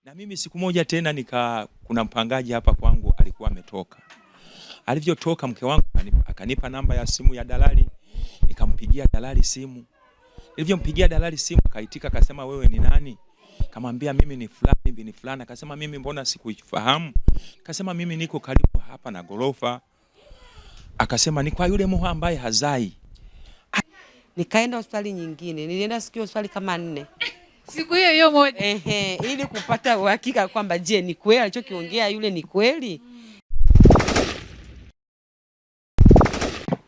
Na mimi siku moja tena kuna mpangaji hapa kwangu alikuwa ametoka. Alivyotoka mke wangu akanipa namba ya simu ya dalali, nikampigia dalali simu. Nilivyompigia dalali simu akaitika, akasema wewe ni nani? Kamwambia mimi ni fulani bin fulani. Akasema mimi mbona sikuifahamu? Akasema mimi niko karibu hapa na gorofa. Akasema ni kwa yule muha ambaye hazai. Nikaenda hospitali nyingine. Nilienda siku hospitali kama 4. Siku hiyo moja. Ili kupata uhakika kwamba je, ni kweli alichokiongea yule ni kweli?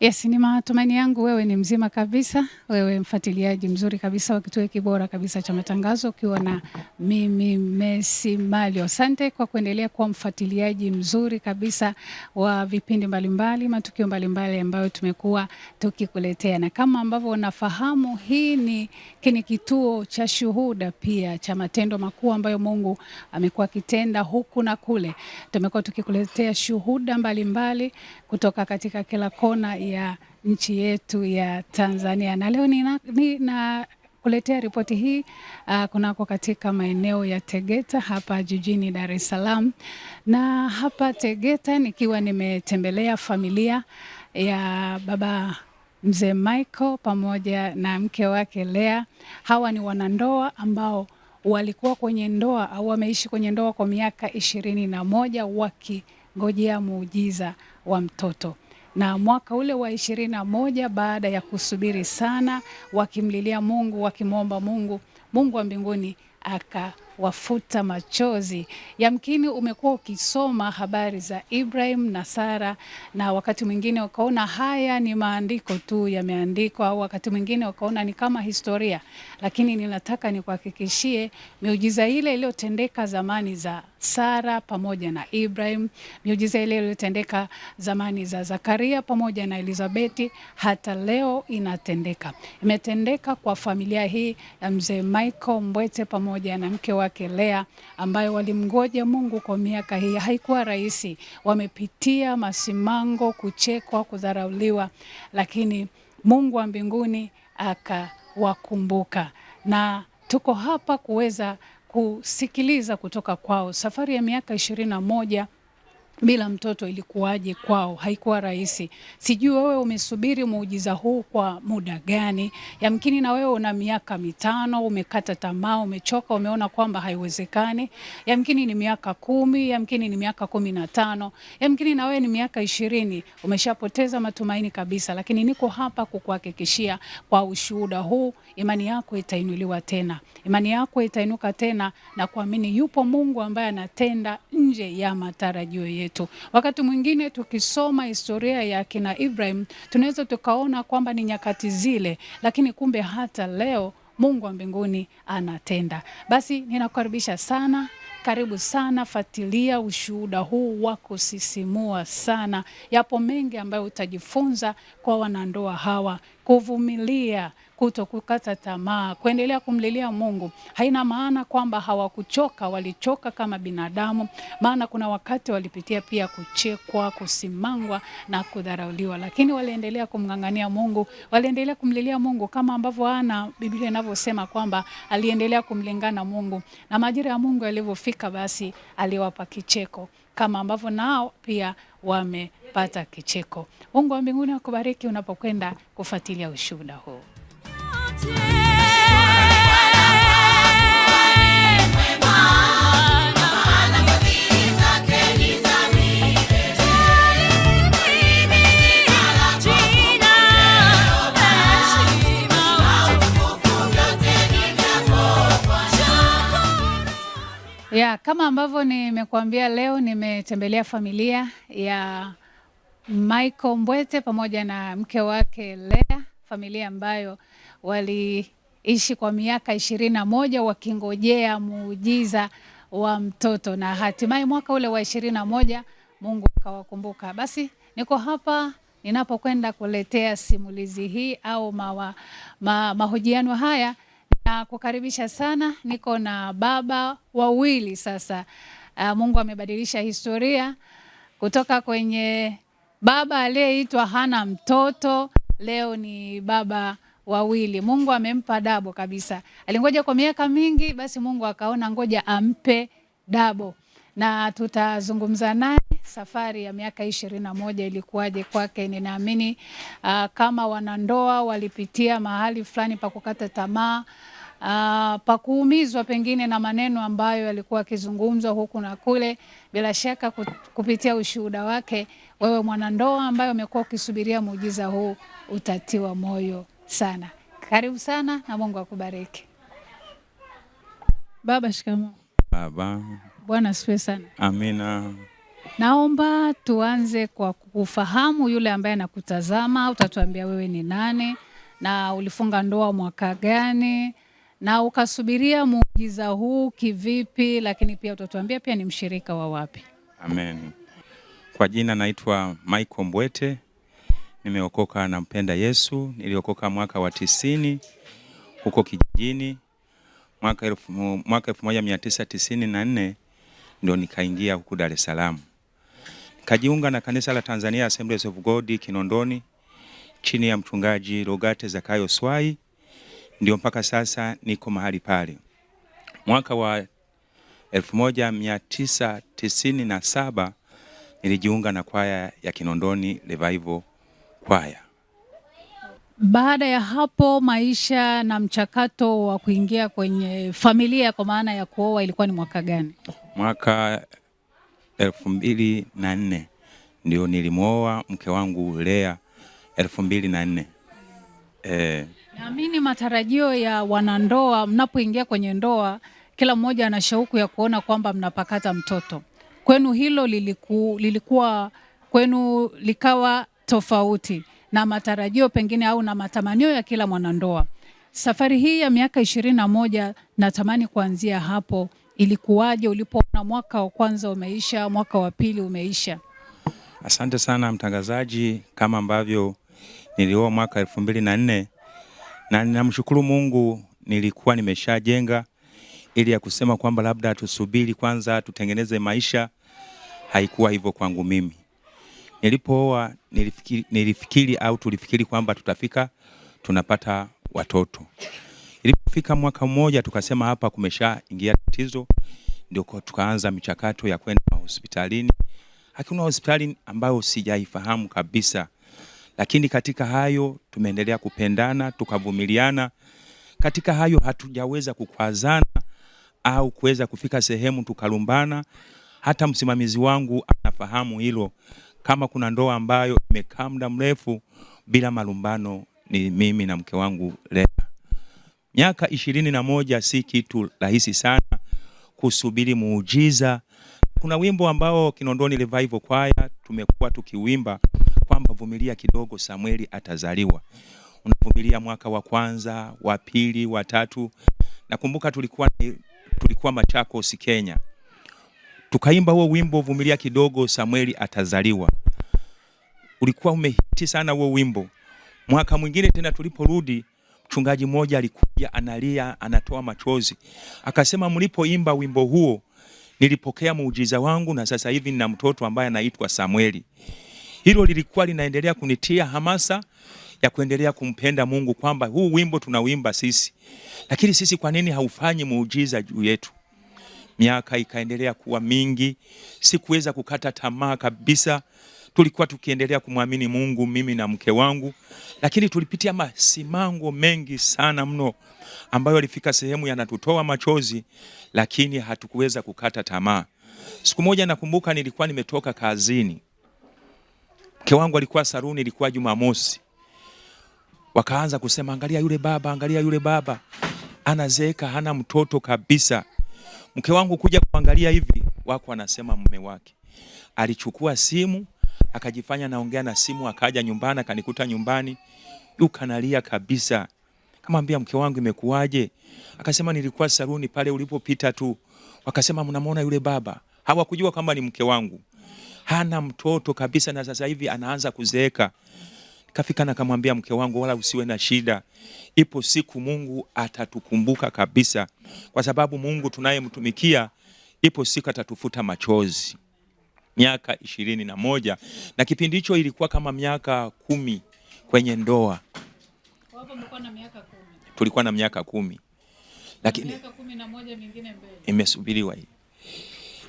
Yes, ni matumaini yangu wewe ni mzima kabisa, wewe mfuatiliaji mzuri kabisa wa kituo kibora kabisa cha matangazo, ukiwa na mimi Messi Malio. Asante kwa kuendelea kuwa mfuatiliaji mzuri kabisa wa vipindi mbalimbali, matukio mbalimbali ambayo tumekuwa tukikuletea. Na kama ambavyo unafahamu, hii ni kituo cha shuhuda pia cha matendo makuu ambayo Mungu amekuwa akitenda huku na kule. Tumekuwa tukikuletea shuhuda mbalimbali kutoka katika kila kona ya nchi yetu ya Tanzania. Na leo nina kuletea ripoti hii kunako katika maeneo ya Tegeta hapa jijini Dar es Salaam. Na hapa Tegeta nikiwa nimetembelea familia ya baba mzee Michael pamoja na mke wake Lea. Hawa ni wanandoa ambao walikuwa kwenye ndoa au wameishi kwenye ndoa kwa miaka 21 wakingojea muujiza wa mtoto. Na mwaka ule wa 21 baada ya kusubiri sana, wakimlilia Mungu, wakimwomba Mungu, Mungu wa mbinguni akawafuta machozi. Yamkini umekuwa ukisoma habari za Ibrahim na Sara, na wakati mwingine ukaona haya ni maandiko tu yameandikwa, au wakati mwingine ukaona ni kama historia. Lakini ninataka nikuhakikishie miujiza ile iliyotendeka zamani za Sara pamoja na Ibrahim, miujiza ile iliyotendeka zamani za Zakaria pamoja na Elizabeti, hata leo inatendeka. Imetendeka kwa familia hii ya mzee Michael Mbwete pamoja na mke wake Lea, ambayo walimngoja Mungu kwa miaka hii. Haikuwa rahisi, wamepitia masimango, kuchekwa, kudharauliwa, lakini Mungu wa mbinguni akawakumbuka. Na tuko hapa kuweza kusikiliza kutoka kwao. Safari ya miaka 21 bila mtoto ilikuwaje kwao? Haikuwa rahisi. Sijui wewe umesubiri muujiza huu kwa muda gani? Yamkini na wewe una miaka 5, umekata tamaa, umechoka, umeona kwamba haiwezekani. Yamkini ni miaka 10, yamkini ni miaka 15, yamkini na wewe ni miaka 20, umeshapoteza matumaini kabisa. Lakini niko hapa kukuhakikishia kwa ushuhuda huu, imani yako itainuliwa tena. Imani yako itainuka tena na kuamini yupo Mungu ambaye anatenda nje ya matarajio yetu. Wakati mwingine tukisoma historia ya kina Ibrahim, tunaweza tukaona kwamba ni nyakati zile, lakini kumbe hata leo Mungu wa mbinguni anatenda. Basi ninakukaribisha sana, karibu sana, fuatilia ushuhuda huu wa kusisimua sana. Yapo mengi ambayo utajifunza kwa wanandoa hawa: kuvumilia, kutokukata tamaa, kuendelea kumlilia Mungu. Haina maana kwamba hawakuchoka, walichoka kama binadamu, maana kuna wakati walipitia pia kuchekwa, kusimangwa na kudharauliwa, lakini waliendelea kumng'ang'ania Mungu, waliendelea kumlilia Mungu, kama ambavyo Ana, Biblia inavyosema kwamba aliendelea kumlingana Mungu, na majira ya Mungu yalivyofika, basi aliwapa kicheko, kama ambavyo nao pia wamepata kicheko. Mungu wa mbinguni akubariki unapokwenda kufuatilia ushuhuda huu. Kama ambavyo nimekuambia, leo nimetembelea familia ya Michael Mbwete pamoja na mke wake Lea, familia ambayo waliishi kwa miaka 21 wakingojea muujiza wa mtoto, na hatimaye mwaka ule wa 21 Mungu akawakumbuka. Basi niko hapa ninapokwenda kuletea simulizi hii au mahojiano haya, na kukaribisha sana. Niko na baba wawili sasa. Mungu amebadilisha historia kutoka kwenye baba aliyeitwa hana mtoto, leo ni baba wawili. Mungu amempa dabo kabisa. Alingoja kwa miaka mingi, basi Mungu akaona ngoja ampe Dabo, na tutazungumza naye safari ya miaka 21 ilikuwaje kwake. Ninaamini kama wanandoa walipitia mahali fulani pa kukata tamaa, pa kuumizwa pengine na maneno ambayo yalikuwa akizungumzwa huku na kule. Bila shaka kupitia ushuhuda wake, wewe mwanandoa ambaye umekuwa ukisubiria muujiza huu utatiwa moyo sana. Karibu sana na Mungu akubariki. Baba, shikamoo. Baba. Bwana asifiwe sana. Amina. Naomba tuanze kwa kufahamu yule ambaye anakutazama. Utatuambia wewe ni nani na ulifunga ndoa mwaka gani na ukasubiria muujiza huu kivipi, lakini pia utatuambia pia ni mshirika wa wapi. Amen. Kwa jina naitwa Michael Mbwete. Nimeokoka, nampenda Yesu. Niliokoka mwaka wa 90 huko kijijini. Mwaka 1994 ndio nikaingia huku Dar es Salaam. Nikajiunga na kanisa la Tanzania Assemblies of God Kinondoni chini ya mchungaji Rogate Zakayo Swai, ndio mpaka sasa niko mahali pale. Mwaka wa 1997 nilijiunga na kwaya ya Kinondoni Revival kwaya. Baada ya hapo maisha na mchakato wa kuingia kwenye familia kwa maana ya kuoa ilikuwa ni mwaka gani? Mwaka 2004 ndio nilimwoa mke wangu Lea 2004. Naamini matarajio ya wanandoa mnapoingia kwenye ndoa, kila mmoja ana shauku ya kuona kwamba mnapakata mtoto. Kwenu hilo lilikuwa kwenu likawa tofauti na matarajio pengine au na matamanio ya kila mwanandoa. Safari hii ya miaka 21 natamani kuanzia hapo, ilikuwaje ulipoona mwaka wa kwanza umeisha, mwaka wa pili umeisha? Asante sana mtangazaji, kama ambavyo nilioa mwaka 2004 na ninamshukuru Mungu, nilikuwa nimeshajenga ili ya kusema kwamba labda tusubiri kwanza tutengeneze maisha. Haikuwa hivyo kwangu mimi. Nilipooa nilifikiri au tulifikiri kwamba tutafika tunapata watoto. Ilipofika mwaka mmoja tukasema hapa kumeshaingia tatizo, ndio tukaanza michakato ya kwenda hospitalini. Hakuna hospitali ambayo sijaifahamu kabisa, lakini katika hayo tumeendelea kupendana, tukavumiliana. Katika hayo hatujaweza kukwazana au kuweza kufika sehemu tukalumbana. Hata msimamizi wangu anafahamu hilo. Kama kuna ndoa ambayo imekaa muda mrefu bila malumbano ni mimi na mke wangu Lea. Miaka 21 si kitu rahisi sana kusubiri muujiza. Kuna wimbo ambao Kinondoni Revival kwaya tumekuwa tukiwimba kwamba vumilia kidogo Samueli atazaliwa. Unavumilia mwaka wa kwanza, wa pili, wa tatu. Nakumbuka tulikuwa Machakos, Kenya. Tukaimba huo wimbo vumilia kidogo Samueli atazaliwa. Ulikuwa umehiti sana huo wimbo. Mwaka mwingine tena tuliporudi, mchungaji mmoja alikuja analia, anatoa machozi. Akasema mlipoimba wimbo huo nilipokea muujiza wangu na sasa hivi nina mtoto ambaye anaitwa Samueli. Hilo lilikuwa linaendelea kunitia hamasa ya kuendelea kumpenda Mungu, kwamba huu wimbo tunauimba sisi, lakini sisi kwa nini haufanyi muujiza juu yetu? Miaka ikaendelea kuwa mingi, sikuweza kukata tamaa kabisa. Tulikuwa tukiendelea kumwamini Mungu mimi na mke wangu, lakini tulipitia masimango mengi sana mno ambayo alifika sehemu yanatutoa machozi, lakini hatukuweza kukata tamaa. Siku moja nakumbuka nilikuwa nimetoka kazini. Mke wangu alikuwa saruni, ilikuwa Jumamosi. Wakaanza kusema angalia yule baba anazeeka, hana mtoto kabisa. Mke wangu kuja kuangalia hivi, wako anasema mume wake alichukua simu akajifanya naongea na simu, akaja nyumbani akanikuta nyumbani ukanalia kabisa. Kamwambia mke wangu imekuwaje? Akasema nilikuwa saruni pale ulipopita tu. Wakasema mnamuona yule baba. Hawakujua kama ni mke wangu. Hana mtoto kabisa na sasa hivi anaanza kuzeeka. Kafika na kamwambia mke wangu wala usiwe na shida. Ipo siku Mungu atatukumbuka kabisa. Kwa sababu Mungu tunayemtumikia ipo siku atatufuta machozi. Miaka 21 na kipindi hicho ilikuwa kama miaka 10 kwenye ndoa. Wapo mlikuwa na miaka 10. Tulikuwa na miaka 10. Lakini miaka 11 mingine mbele imesubiriwa hii.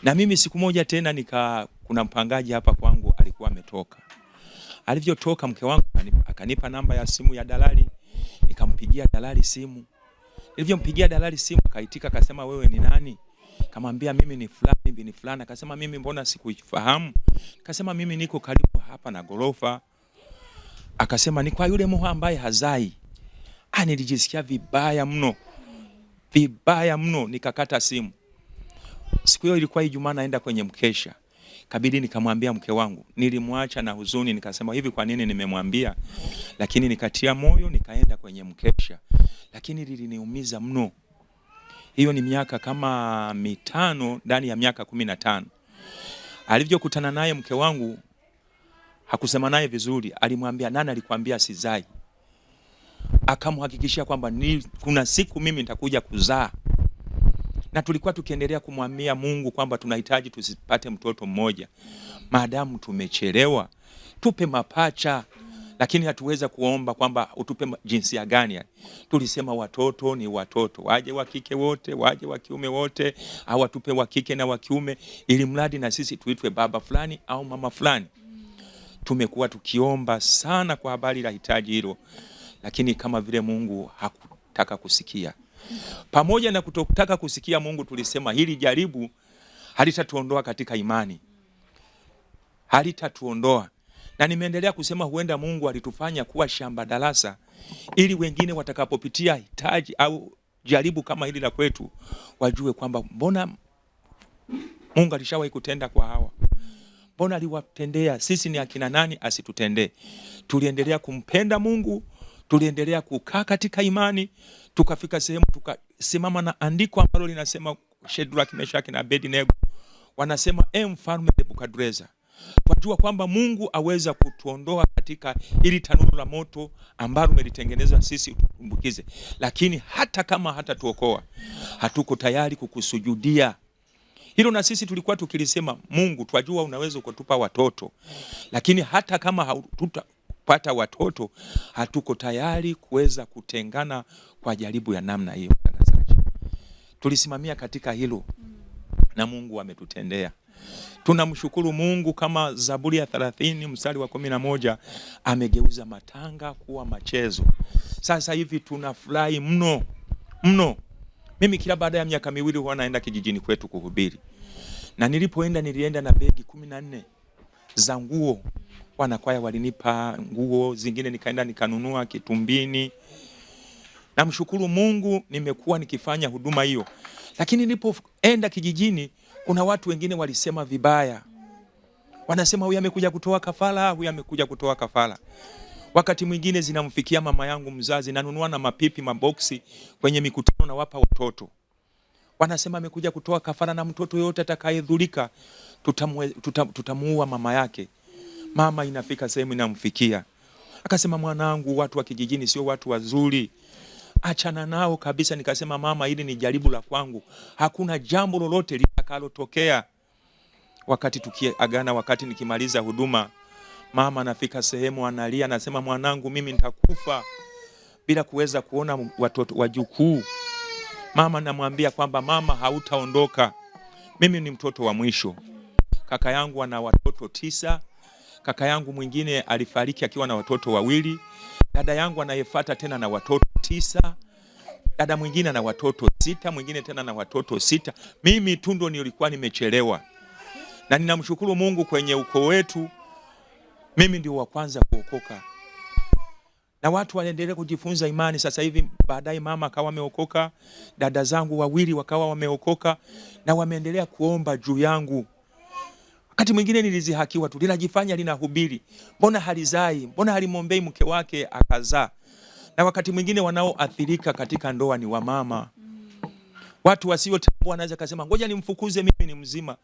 Na mimi siku moja tena kuna mpangaji hapa kwangu alikuwa ametoka. Alivyotoka mke wangu akanipa namba ya simu ya dalali, nikampigia dalali simu. Nilivyompigia dalali simu akaitika, akasema wewe ni nani? Kamwambia mimi ni fulani bin fulani. Akasema mimi mbona sikuifahamu? Akasema mimi niko karibu hapa na gorofa. Akasema ni kwa yule moha ambaye hazai. Nilijisikia vibaya mno. Vibaya mno, nikakata simu. Siku hiyo ilikuwa Ijumaa, naenda kwenye mkesha. Kabidi nikamwambia mke wangu, nilimwacha na huzuni, nikasema hivi kwa nini nimemwambia? Lakini nikatia moyo, nikaenda kwenye mkesha. Lakini liliniumiza mno. Hiyo ni miaka kama 5 ndani ya miaka 15. Alivyokutana naye mke wangu hakusema naye vizuri, alimwambia nani alikwambia sizai? Akamhakikishia kwamba kuna siku mimi nitakuja kuzaa. Na tulikuwa tukiendelea kumwambia Mungu kwamba tunahitaji tusipate mtoto mmoja. Maadamu tumechelewa, tupe mapacha. Lakini hatuweza kuomba kwamba utupe jinsia gani. Tulisema watoto ni watoto. Waje wa kike wote, waje wa kiume wote, au tupe wa kike na wa kiume, ili mradi na sisi tuitwe baba fulani au mama fulani. Tumekuwa tukiomba sana kwa habari la hitaji hilo. Lakini kama vile Mungu hakutaka kusikia. Pamoja na kutotaka kusikia Mungu, tulisema hili jaribu halitatuondoa katika imani. Halitatuondoa. Na nimeendelea kusema huenda Mungu alitufanya kuwa shamba darasa, ili wengine watakapopitia hitaji au jaribu kama hili la kwetu, wajue kwamba mbona Mungu alishawahi kutenda kwa hawa. Mbona aliwatendea, sisi ni akina nani asitutendee? Tuliendelea kumpenda Mungu, tuliendelea kukaa katika imani, tukafika sehemu tukasimama na andiko ambalo linasema Shadraka, Meshaki na Abednego wanasema mfalme Nebukadreza, tunajua kwamba Mungu aweza kutuondoa katika hili tanuru la moto ambalo umelitengeneza sisi tukumbukize, lakini hata kama hatatuokoa, hatuko tayari kukusujudia. Hilo na sisi tulikuwa tukilisema, Mungu twajua unaweza kutupa watoto, lakini hata kama hatutapata watoto, hatuko tayari kuweza kutengana kwa jaribu ya namna hiyo. Tulisimamia katika hilo na Mungu ametutendea. Tunamshukuru Mungu, kama Zaburi ya 30 mstari wa 11 amegeuza matanga kuwa machezo. Sasa hivi tunafurahi mno mno. Mimi kila baada ya miaka 2 huwa naenda kijijini kwetu kuhubiri. Na nilienda na begi 14 za nguo. Wanakwaya walinipa nguo, zingine nikaenda nikanunua Kitumbini. Namshukuru Mungu, nimekuwa nikifanya huduma hiyo. Lakini nilipoenda kijijini, kuna watu wengine walisema vibaya. Wanasema huyu amekuja kutoa kafara, huyu amekuja kutoa kafara. Wakati mwingine zinamfikia mama yangu mzazi, nanunua na mapipi, maboksi kwenye mikutano na wapa watoto. Wanasema amekuja kutoa kafara na mtoto yote atakayedhulika tutamuua mama yake. Mama inafika sehemu inamfikia. Akasema, mwanangu, watu wa kijijini sio watu wazuri, achana nao kabisa. Nikasema, mama, hili ni jaribu la kwangu, hakuna jambo lolote litakalotokea. Wakati tukiagana, wakati nikimaliza huduma, mama anafika sehemu analia, anasema, mwanangu, mimi nitakufa bila kuweza kuona watoto wajukuu. Mama namwambia kwamba, mama, hautaondoka, mimi ni mtoto wa mwisho. Kaka yangu ana watoto 9. Kaka yangu mwingine alifariki akiwa na watoto 2. Dada yangu anayefuata tena na watoto 9. Dada mwingine na watoto 6, mwingine tena na watoto 6. Mimi tu ndo nilikuwa nimechelewa. Na ninamshukuru Mungu, kwenye ukoo wetu mimi ndio wa kwanza kuokoka. Na watu wanaendelea kujifunza imani. Sasa hivi baadaye mama akawa ameokoka, dada zangu 2 wakawa wameokoka, na wameendelea kuomba juu yangu. Wakati mwingine nilizihakiwa tu, linajifanya linahubiri, mbona halizai, mbona halimwombei mke wake akazaa. Na wakati mwingine wanaoathirika katika ndoa ni wamama. Watu wasiotambua wanaweza kusema, ngoja nimfukuze, mimi ni mzima.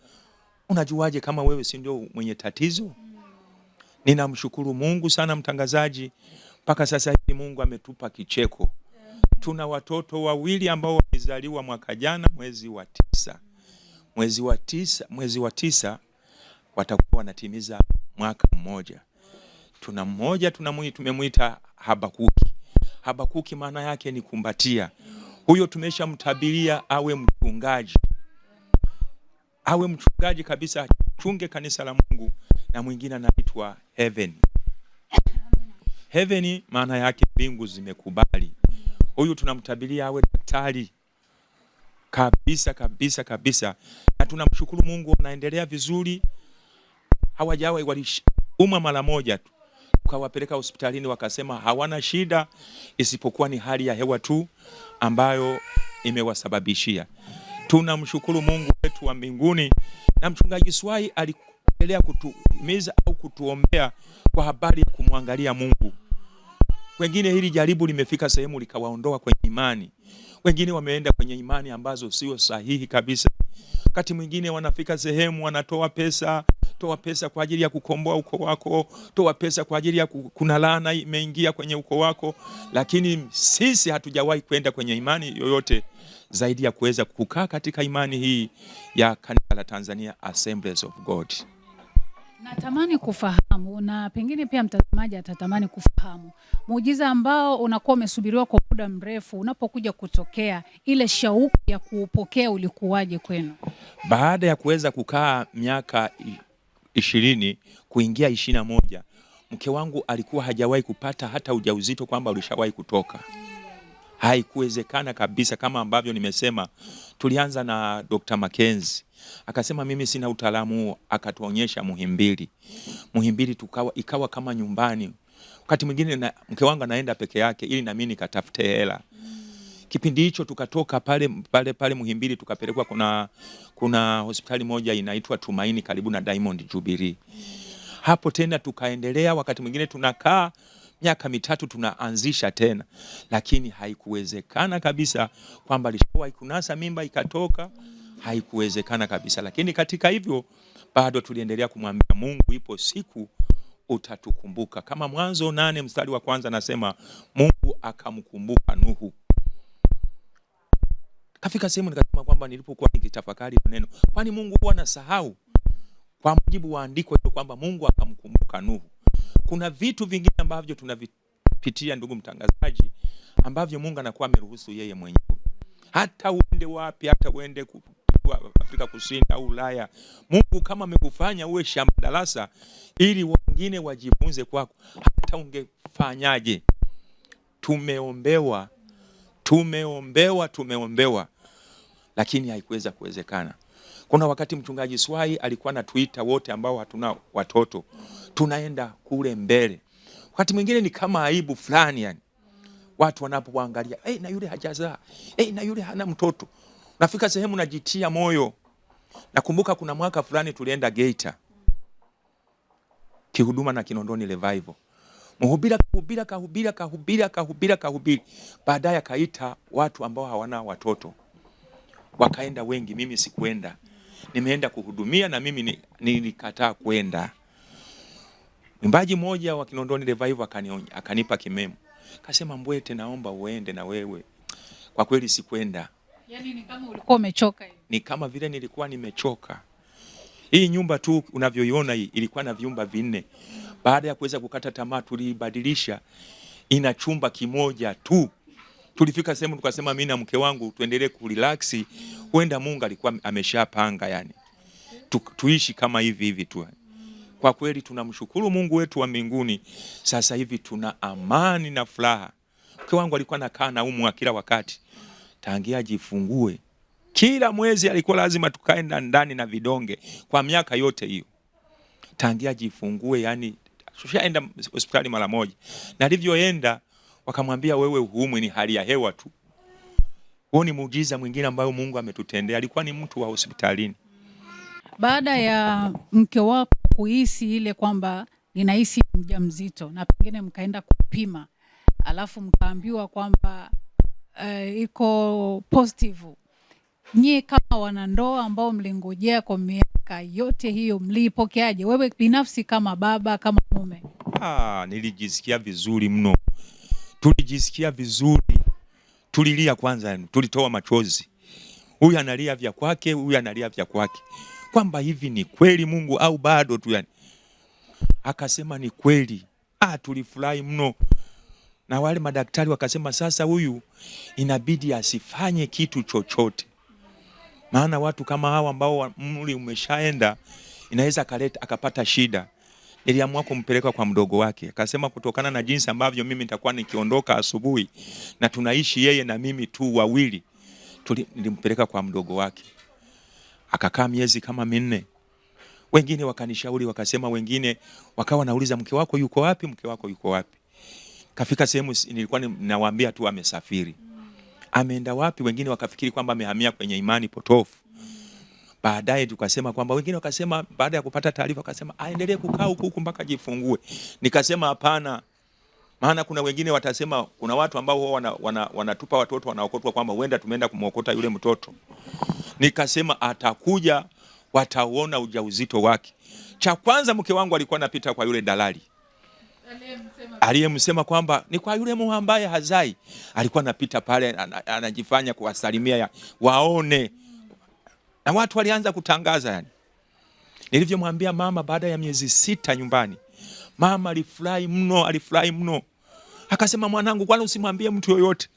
Unajuaje kama wewe si ndio mwenye tatizo? Ninamshukuru Mungu sana, mtangazaji, mpaka sasa hivi Mungu ametupa kicheko. Tuna watoto 2 ambao walizaliwa mwaka jana mwezi wa 9. Mwezi wa 9 watakuwa wanatimiza mwaka mmoja. Tuna mmoja tumemuita Habakuki. Habakuki maana yake ni kumbatia. Huyo tumeshamtabiria awe mchungaji. awe mchungaji kabisa, chunge kanisa la Mungu. Na mwingine anaitwa Heaven. Heaven maana yake mbingu zimekubali. Huyu tunamtabiria awe daktari kabisa kabisa kabisa, na tunamshukuru Mungu anaendelea vizuri. Hawajawa waliumwa mara moja tu, tukawapeleka hospitalini, wakasema hawana shida isipokuwa ni hali ya hewa tu ambayo imewasababishia. Tunamshukuru Mungu wetu wa mbinguni. Na mchungaji Swai aliendelea kutuhimiza au kutuombea kwa habari ya kumwangalia Mungu. Wengine hili jaribu limefika sehemu likawaondoa kwenye imani. Wengine wameenda kwenye imani ambazo sio sahihi kabisa. Wakati mwingine wanafika sehemu wanatoa pesa, toa pesa kwa ajili ya kukomboa ukoo wako, toa pesa kwa ajili ya kuna laana imeingia kwenye ukoo wako. Lakini sisi hatujawahi kwenda kwenye imani yoyote zaidi ya kuweza kukaa katika imani hii ya kanisa la Tanzania Assemblies of God. Natamani kufahamu, na pengine pia mtazamaji atatamani kufahamu, muujiza ambao unakuwa umesubiriwa kwa muda mrefu unapokuja kutokea, ile shauku ya kuupokea ulikuwaje kwenu? Baada ya kuweza kukaa miaka 20 kuingia 21, mke wangu alikuwa hajawahi kupata hata ujauzito kwamba ulishawahi kutoka. Haikuwezekana kabisa. Kama ambavyo nimesema, tulianza na Dr. Mackenzie. Akasema mimi sina utaalamu, akatuonyesha Muhimbili. Muhimbili ikawa kama nyumbani. Wakati mwingine mke wangu anaenda peke yake ili na mimi nikatafute hela. Kipindi hicho tukatoka pale Muhimbili tukapelekwa kuna hospitali moja inaitwa Tumaini karibu na Diamond Jubilee. Hapo tena tukaendelea, wakati mwingine tunakaa miaka 3 tunaanzisha tena, lakini haikuwezekana kabisa kwamba alishawahi kunasa mimba ikatoka. Haikuwezekana kabisa. Lakini katika hivyo bado tuliendelea kumwambia Mungu, ipo siku utatukumbuka. Kama Mwanzo 8 mstari wa 1 nasema Mungu akamkumbuka Nuhu. Kafika sehemu nikasema kwamba nilipokuwa nikitafakari neno, kwani Mungu huwa anasahau? Kwa mujibu wa andiko hilo kwamba Mungu akamkumbuka Nuhu. Kuna vitu vingine ambavyo tunavipitia, ndugu mtangazaji, ambavyo Mungu anakuwa ameruhusu yeye mwenyewe. Hata uende wapi, hata uende Afrika Kusini au Ulaya, Mungu kama amekufanya uwe shamba darasa ili wengine wajifunze kwako, hata ungefanyaje? Tumeombewa, lakini haikuweza kuwezekana. Kuna wakati mchungaji Swai alikuwa anatuita wote ambao hatuna watoto, tunaenda kule mbele. Wakati mwingine ni kama aibu fulani yani. Watu wanapoangalia, na yule hajazaa, na yule hana mtoto. Nafika sehemu najitia moyo. Nakumbuka kuna mwaka fulani tulienda Geita kihuduma na Kinondoni Revival. Mhubiri kahubiri. Baadaye akaita watu ambao hawana watoto. Wakaenda wengi, mimi sikuenda. Nimeenda kuhudumia na mimi nilikataa kwenda. Mwimbaji mmoja wa Kinondoni Revival akanipa kimemo. Akasema, Mbwete, naomba uende na wewe. Kwa kweli sikwenda. Yaani ni kama ulikuwa umechoka hivi. Ni kama vile nilikuwa nimechoka. Hii nyumba tu unavyoiona hii ilikuwa na vyumba 4. Baada ya kuweza kukata tamaa tulibadilisha, ina chumba kimoja tu. Tulifika sehemu tukasema mimi na mke wangu tuendelee kurelax, huenda Mungu alikuwa ameshapanga yani. Tuishi kama hivi tu. Kwa kweli tunamshukuru Mungu wetu wa mbinguni. Sasa hivi tuna amani na furaha. Mke wangu alikuwa anakaa naumwa kila wakati. Tangia jifungue, kila mwezi alikuwa lazima tukaenda ndani na vidonge kwa miaka yote hiyo. Tangia jifungue yani tushaenda hospitali mara moja. Na alivyoenda wakamwambia, wewe huumwi, ni hali ya hewa tu. Huo ni muujiza mwingine ambao Mungu ametutendea. Alikuwa ni mtu wa hospitalini. Baada ya mke wako kuhisi ile kwamba ninahisi mjamzito na pengine mkaenda kupima, alafu mkaambiwa kwamba iko positive, nyie kama wanandoa ambao mlingojea kwa miaka yote hiyo, mlipokeaje? Wewe binafsi kama baba, kama mume? Nilijisikia vizuri mno. Tulijisikia vizuri. Tulilia kwanza yani, tulitoa machozi. Huyu analia vya kwake, huyu analia vya kwake. Kwamba hivi ni kweli Mungu au bado tu yani. Akasema ni kweli. Tulifurahi mno. Na wale madaktari wakasema sasa huyu inabidi asifanye kitu chochote. Maana watu kama hawa ambao umri umeshaenda inaweza akapata shida. Niliamua kumpeleka kwa mdogo wake. Akasema kutokana na jinsi ambavyo mimi nitakuwa nikiondoka asubuhi na tunaishi yeye na mimi tu wawili, nilimpeleka kwa mdogo wake. Akakaa miezi kama 4. Wengine wakanishauri, wakasema, wengine wakawa nauliza mke wako yuko wapi? Mke wako yuko wapi? Kafika sehemu nilikuwa ninawaambia tu amesafiri. Ameenda wapi? Wengine wakafikiri kwamba amehamia kwenye imani potofu. Baadaye tukasema kwamba, wengine wakasema baada ya kupata taarifa wakasema aendelee kukaa huku mpaka jifungue. Nikasema hapana. Maana kuna wengine watasema, kuna watu ambao wanatupa watoto wanaokotwa kwamba huenda tumeenda kumwokota yule mtoto. Nikasema atakuja, wataona ujauzito wake. Cha kwanza mke wangu alikuwa anapita kwa yule dalali aliyemsema kwamba ni kwa yule mume ambaye hazai. Alikuwa anapita pale anajifanya kuwasalimia waone. Na watu walianza kutangaza yani. Nilivyomwambia mama baada ya miezi 6 nyumbani, mama alifurahi mno. Akasema, mwanangu, kwani usimwambie mtu yoyote?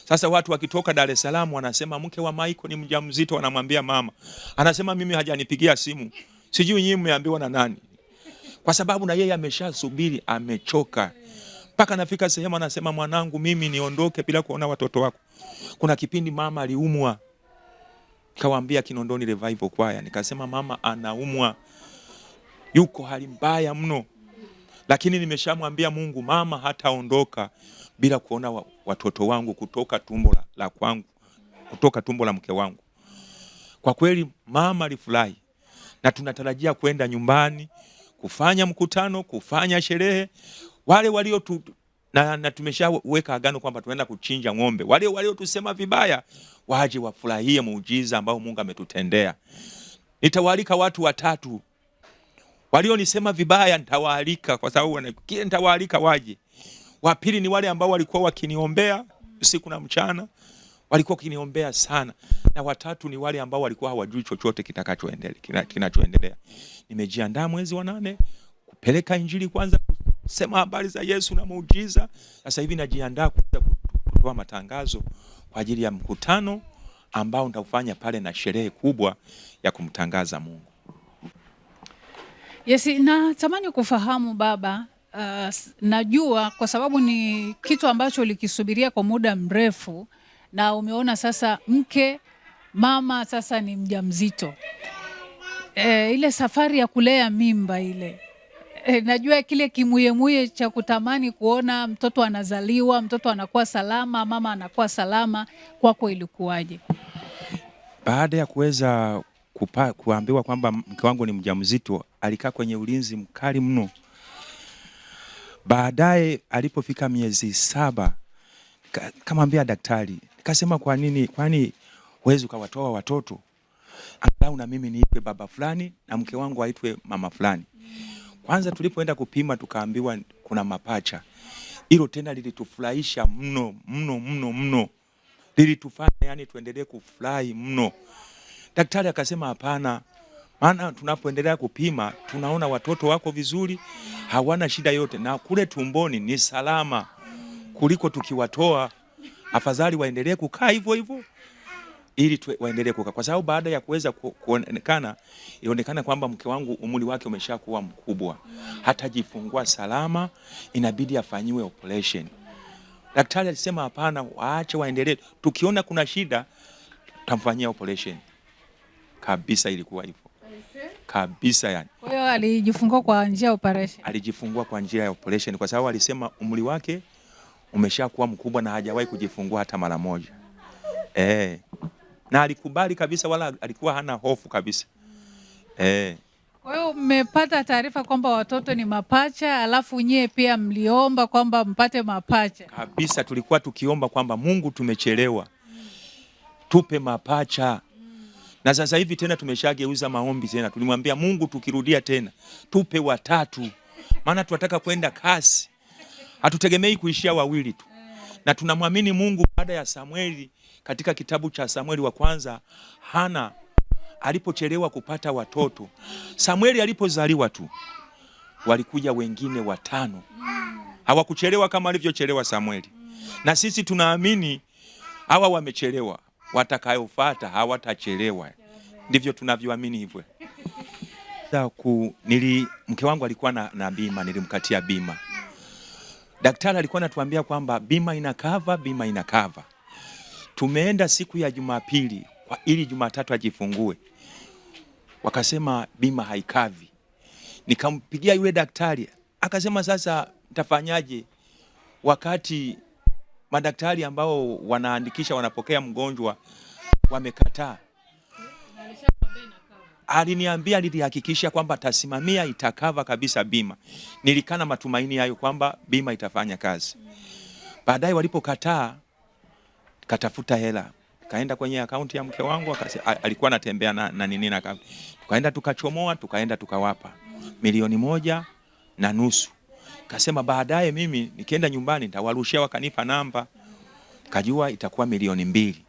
Sasa watu wakitoka Dar es Salaam wanasema mke wa Michael ni mjamzito, wanamwambia mama. Anasema mimi hajanipigia simu. Sijui nyinyi mmeambiwa na nani. Kwa sababu na yeye ameshasubiri, amechoka. Mpaka nafika sehemu anasema, mwanangu, mimi niondoke bila kuona watoto wako. Kuna kipindi mama aliumwa. Kawaambia Kinondoni Revival Choir, nikasema mama anaumwa. Yuko hali mbaya mno. Lakini nimeshamwambia Mungu, mama hataondoka bila kuona watoto wangu kutoka tumbo la kwangu, kutoka tumbo la mke wangu. Kwa kweli mama alifurahi. Na tunatarajia kwenda nyumbani, kufanya mkutano, kufanya sherehe. Wale walio na tumeshaweka agano kwamba tunaenda kuchinja ng'ombe. Wale walio tusema vibaya waje wafurahie muujiza ambao Mungu ametutendea. Nitawaalika watu 3. Walio nisema vibaya nitawaalika, kwa sababu nitawaalika waje. Wa pili ni wale ambao walikuwa wakiniombea usiku na mchana. Walikuwa wakiniombea sana. Na wa 3 ni wale ambao walikuwa hawajui chochote kinachoendelea. Nimejiandaa mwezi wa 8 kupeleka injili kwanza, kusema habari za Yesu na muujiza. Sasa hivi najiandaa kutoa matangazo kwa ajili ya mkutano ambao nitaufanya pale na sherehe kubwa ya kumtangaza Mungu. Yes, natamani kufahamu baba, najua kwa sababu ni kitu ambacho ulikisubiria kwa muda mrefu na umeona sasa mama sasa ni mjamzito. Ile safari ya kulea mimba ile. Najua kile kimuyemuye cha kutamani kuona mtoto anazaliwa, mtoto anakuwa salama, mama anakuwa salama, kwako ilikuwaje? Baada ya kuweza kuambiwa kwamba mke wangu ni mjamzito, alikaa kwenye ulinzi mkali mno. Baadaye alipofika miezi 7, kamwambia daktari, nikasema kwani huwezi ukawatoa watoto? Angalau na mimi niitwe baba fulani na mke wangu aitwe mama fulani. Kwanza tulipoenda kupima tukaambiwa kuna mapacha. Hilo tena lilitufurahisha mno. Lilitufanya yani tuendelee kufurahi mno. Daktari akasema hapana. Maana tunapoendelea kupima tunaona watoto wako vizuri, hawana shida yote na kule tumboni ni salama. Kuliko tukiwatoa, afadhali waendelee kukaa hivyo ili waendelee kukaa. Kwa sababu baada ya kuweza kuonekana, ilionekana kwamba mke wangu umri wake umeshakuwa mkubwa. Hatajifungua salama, inabidi afanyiwe operation. Daktari alisema hapana, waache waendelee. Tukiona kuna shida, tutamfanyia operation. Kabisa ilikuwa hivyo. Kabisa yani. Kwa hiyo alijifungua kwa njia ya operation. Alijifungua kwa njia ya operation kwa sababu alisema umri wake umeshakuwa mkubwa na hajawahi kujifungua hata mara moja. Na alikubali kabisa, wala alikuwa hana hofu kabisa. Kwa hiyo mmepata taarifa kwamba watoto ni mapacha, alafu nyie pia mliomba kwamba mpate mapacha. Kabisa tulikuwa tukiomba kwamba Mungu tumechelewa. Tupe mapacha. Na sasa hivi tena tumeshageuza maombi tena. Tulimwambia Mungu tukirudia tena, tupe 3. Maana tunataka kwenda kasi. Hatutegemei kuishia 2 tu. Na tunamwamini Mungu. Baada ya Samueli, katika kitabu cha Samueli wa kwanza, Hana alipochelewa kupata watoto, Samueli alipozaliwa tu walikuja wengine 5. Hawakuchelewa kama alivyochelewa Samueli. Na sisi tunaamini hawa wamechelewa, watakayofuata hawatachelewa. ndivyo tunavyoamini hivyo. Mke wangu alikuwa na bima, nilimkatia bima. Daktari alikuwa anatuambia kwamba bima ina cover. Tumeenda siku ya Jumapili ili Jumatatu ajifungue. Wakasema bima haikavi. Nikampigia yule daktari, akasema sasa mtafanyaje wakati madaktari ambao wanaandikisha wanapokea mgonjwa wamekataa? Aliniambia, alihakikisha kwamba tasimamia itakava kabisa bima. Nilikana matumaini hayo kwamba bima itafanya kazi. Baadaye walipokataa, katafuta hela. Kaenda kwenye akaunti ya mke wangu, alikuwa anatembea na nini na akaunti. Tukaenda tukachomoa, tukaenda tukawapa 1.5 milioni. Kasema baadaye mimi nikienda nyumbani nitawarushia, wakanipa namba. Kajua itakuwa 2 milioni.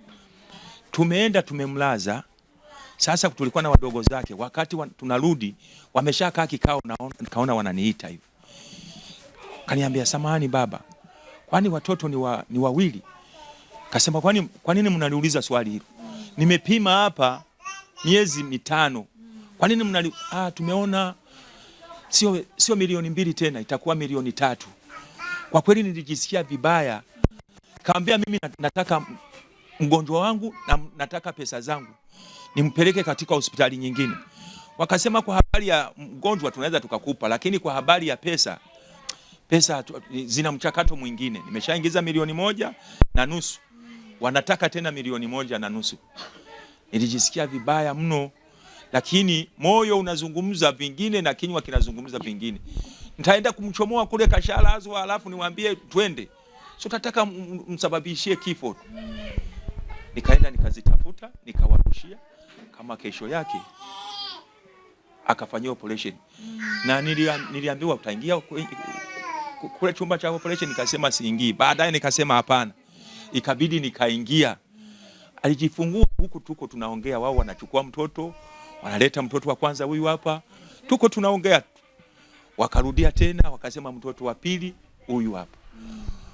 Tumeenda tumemlaza. Sasa tulikuwa na wadogo zake, wakati tunarudi wameshakaa kikao, kaona wananiita hivyo. Kaniambia, samahani baba, kwani watoto ni wawili? Kasema, kwa nini mnaniuliza swali hilo? Nimepima hapa miezi 5. Kwa nini tumeona sio 2 milioni tena, itakuwa 3 milioni. Kwa kweli nilijisikia vibaya. Kaambia, mimi nataka mgonjwa wangu na nataka pesa zangu nimpeleke katika hospitali nyingine. Wakasema, kwa habari ya mgonjwa tunaweza tukakupa, lakini kwa habari ya pesa zina mchakato mwingine. Nimeshaingiza 1.5 milioni. Wanataka tena 1.5 milioni. Nilijisikia vibaya mno, lakini moyo unazungumza vingine na kinywa kinazungumza vingine. Nitaenda kumchomoa kule kashalazwa, alafu niwaambie twende. Sio, tataka msababishie kifo. Nikaenda nikazitafuta, nikawarushia. Kama kesho yake akafanyia operation. Na niliambiwa utaingia kule chumba cha operation, nikasema siingii. Baadaye nikasema hapana. Ikabidi nikaingia. Alijifungua huku, tuko tunaongea, wao wanachukua mtoto, wanaleta mtoto wa kwanza, huyu hapa. Tuko tunaongea. Wakarudia tena, wakasema mtoto wa pili huyu hapa.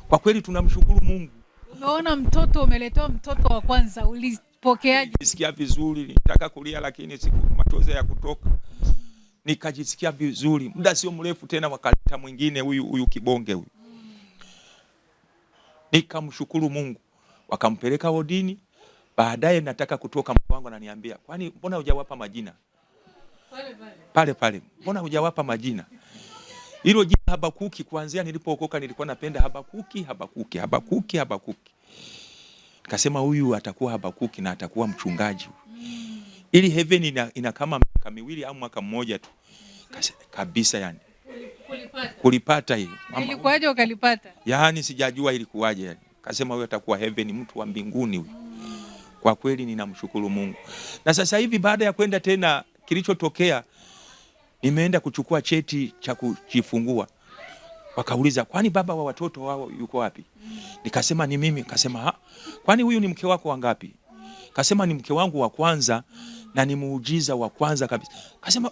Kwa kweli tunamshukuru Mungu. Umeona mtoto umeletewa mtoto wa kwanza, ulipokeaje? Nilisikia vizuri, nitaka kulia lakini machozi ya kutoka. Nikajisikia vizuri. Muda sio mrefu tena wakaleta mwingine, huyu kibonge huyu. Nikamshukuru Mungu. Wakampeleka wodini. Baadaye nataka kutoka, mke wangu ananiambia, kwani mbona hujawapa majina? Pale. Mbona hujawapa majina? Hilo jina Habakuki, kuanzia nilipookoka nilikuwa napenda Habakuki. Nikasema huyu atakuwa Habakuki na atakuwa mchungaji. Ili heaven ina kama miaka 2 au mwaka mmoja tu. Kabisa yani. Kulipata hiyo. Ilikuwaje ukalipata? Yaani sijajua ilikuwaje yani. Kasema huyu atakuwa heaven, mtu wa mbinguni huyu. Kwa kweli ninamshukuru Mungu. Na sasa hivi baada ya kwenda tena, kilichotokea nimeenda kuchukua cheti cha kujifungua. Wakauliza, kwani baba wa watoto wao yuko wapi? Nikasema ni mimi. Kasema, kwani huyu ni mke wako wangapi? Kasema ni mke wangu wa kwanza na ni muujiza wa kwanza kabisa. Kasema,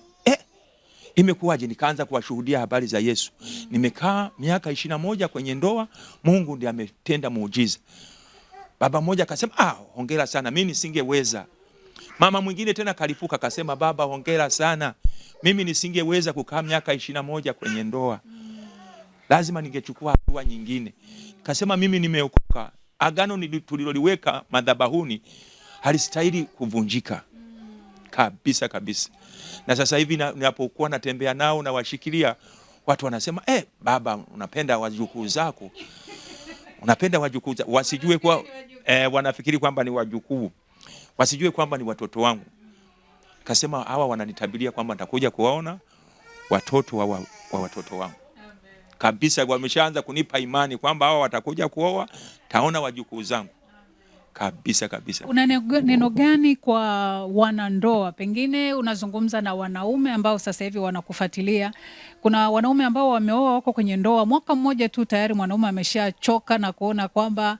imekuwaje? Nikaanza kuwashuhudia habari za Yesu. Nimekaa miaka 21 kwenye ndoa, Mungu ndiye ametenda muujiza. Baba mmoja akasema, hongera sana, mimi nisingeweza. Mama mwingine tena kalipuka akasema, baba hongera sana, mimi nisingeweza kukaa miaka 21 kwenye ndoa. Lazima ningechukua hatua nyingine. Kasema mimi nimeokoka. Agano tuliloliweka madhabahuni halistahili kuvunjika. Kabisa. Na sasa hivi ninapokuwa natembea nao na washikilia, watu wanasema, baba unapenda wajukuu zako. Unapenda wajukuu zako. Wasijue kwa wanafikiri kwamba ni wajukuu. Wasijue kwamba ni watoto wangu. Kasema hawa wananitabiria kwamba nitakuja kuwaona watoto wa watoto wangu. Kabisa, wameshaanza kunipa imani kwamba hawa watakuja kuoa, taona wajukuu zangu. Kabisa. Una neno gani kwa wanandoa? Pengine unazungumza na wanaume ambao sasa hivi wanakufuatilia. Kuna wanaume ambao wameoa, wako kwenye ndoa mwaka mmoja tu, tayari mwanaume ameshachoka na kuona kwamba